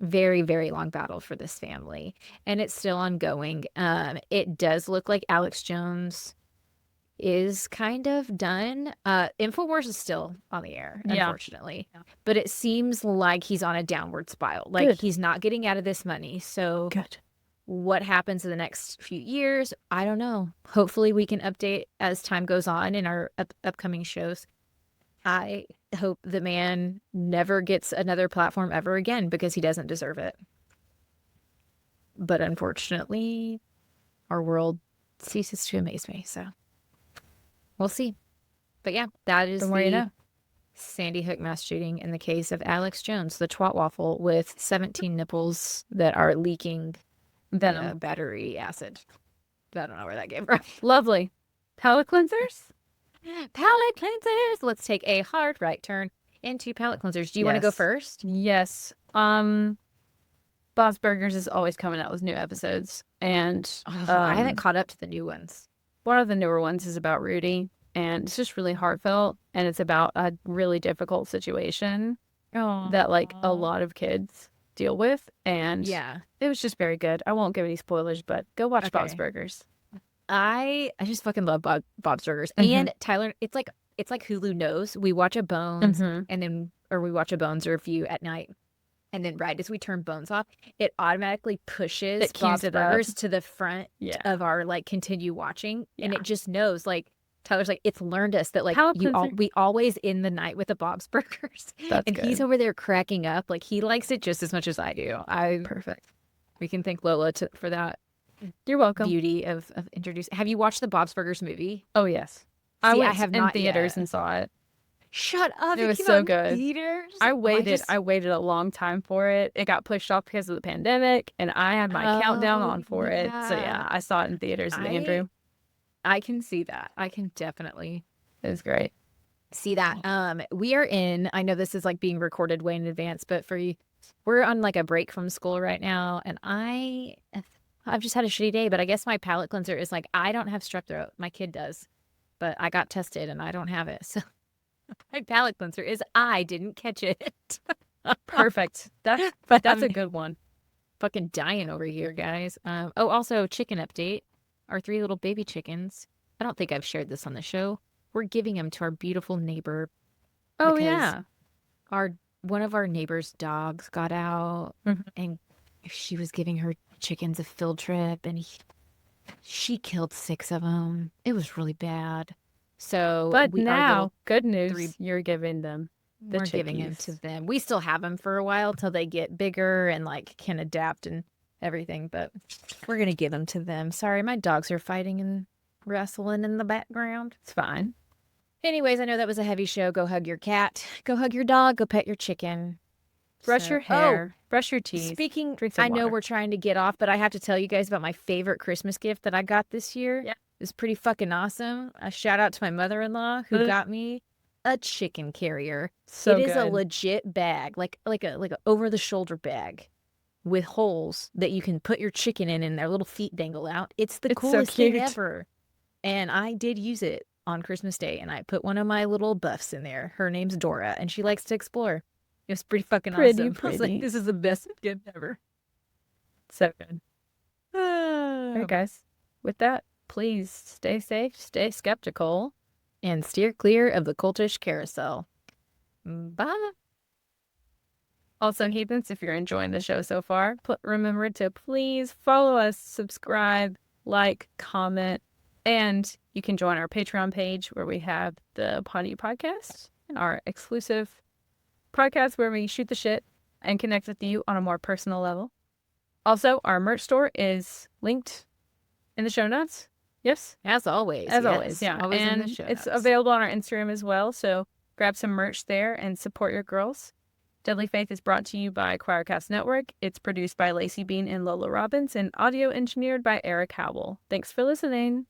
Very, very long battle for this family. And it's still ongoing. It does look like Alex Jones is kind of done. InfoWars is still on the air, unfortunately. Yeah. But it seems like he's on a downward spiral. Like he's not getting out of this money. So what happens in the next few years? I don't know. Hopefully we can update as time goes on in our upcoming shows. I hope the man never gets another platform ever again because he doesn't deserve it. But unfortunately, our world ceases to amaze me. So we'll see. But yeah, that is The more you know. Sandy Hook mass shooting in the case of Alex Jones, the twat waffle with 17 nipples that are leaking Venom. battery acid. I don't know where that came from. Lovely. Palate cleansers? Palate cleansers. Let's take a hard right turn into palate cleansers. Do you want to go Yes. first? Yes. Bob's Burgers is always coming out with new episodes. And I haven't caught up to the new ones. one of the newer ones is about Rudy. And it's just really heartfelt. And it's about a really difficult situation that like a lot of kids deal with. And Yeah. it was just very good. I won't give any spoilers, but go watch Bob's Okay. Burgers. I just fucking love Bob's Burgers. Mhm. And Tyler, it's like Hulu knows. We watch a Bones Mhm. and then, or we watch a Bones review at night. And then right as we turn Bones off, it automatically pushes It cues Bob's it up. Burgers to the front Yeah. of our like continue watching. And Yeah. it just knows, like Tyler's like, it's learned us that like Palate cleanser. we always end the night with a Bob's Burgers. That's And good. he's over there cracking up. Like he likes it just as much as I do. Perfect. We can thank Lola for that You're welcome. beauty of introducing. Have you watched the Bob's Burgers movie? Oh, yes. See, I I went have in not theaters yet. and saw it. Shut up! It was came so out in good. Theaters. I Oh, waited. I waited a long time for it. It got pushed off because of the pandemic, and I had my countdown on for it. So yeah, I saw it in theaters with Andrew. I can see that. I can definitely It was great. see that. We are in. I know this is like being recorded way in advance, but we're on like a break from school right now, and I've just had a shitty day. But I guess my palate cleanser is like I don't have strep throat. My kid does, but I got tested and I don't have it. So my palate cleanser is I didn't catch it. Perfect. That's a good one. Fucking dying over here, guys. Also, chicken update. Our 3 little baby chickens. I don't think I've shared this on the show. We're giving them to our beautiful neighbor. Oh because yeah. One of our neighbor's dogs got out, Mhm. and she was giving her chickens a field trip, and she killed 6 of them. It was really bad. So, But our now, little good news, 3 you're giving them the we're giving them to chickies. them. We still have them for a while till they get bigger and like can adapt and everything, but we're gonna give them to them. Sorry, my dogs are fighting and wrestling in the background. It's fine. Anyways, I know that was a heavy show. Go hug your cat. Go hug your dog. Go pet your chicken. Brush So- your hair. Brush your teeth. Speaking, drink some I know water. we're trying to get off, but I have to tell you guys about my favorite Christmas gift that I got this year. Yeah. It's pretty fucking awesome. A shout out to my mother-in-law who got me a chicken carrier. So It is a good. legit bag, like a over the shoulder bag with holes that you can put your chicken in and their little feet dangle out. It's the It's so coolest thing cute. ever. And I did use it on Christmas Day, and I put one of my little buffs in there. Her name's Dora, and she likes to explore. It was pretty fucking Pretty, awesome. I was pretty. like, this is the best gift ever. So good. All right, guys. With that, please stay safe, stay skeptical. And steer clear of the cultish carousel. Bye. Also, heathens, if you're enjoying the show so far, remember to please follow us, subscribe, like, comment, and you can join our Patreon page where we have the Upon You podcast, our exclusive podcast where we shoot the shit and connect with you on a more personal level. Also, our merch store is linked in the show notes. Yes? As always. As yes. always, yeah. Always and in the show it's notes. available on our Instagram as well, so grab some merch there and support your girls. Deadly Faith is brought to you by Choircast Network. It's produced by Lacey Bean and Lola Robbins and audio engineered by Eric Howell. Thanks for listening.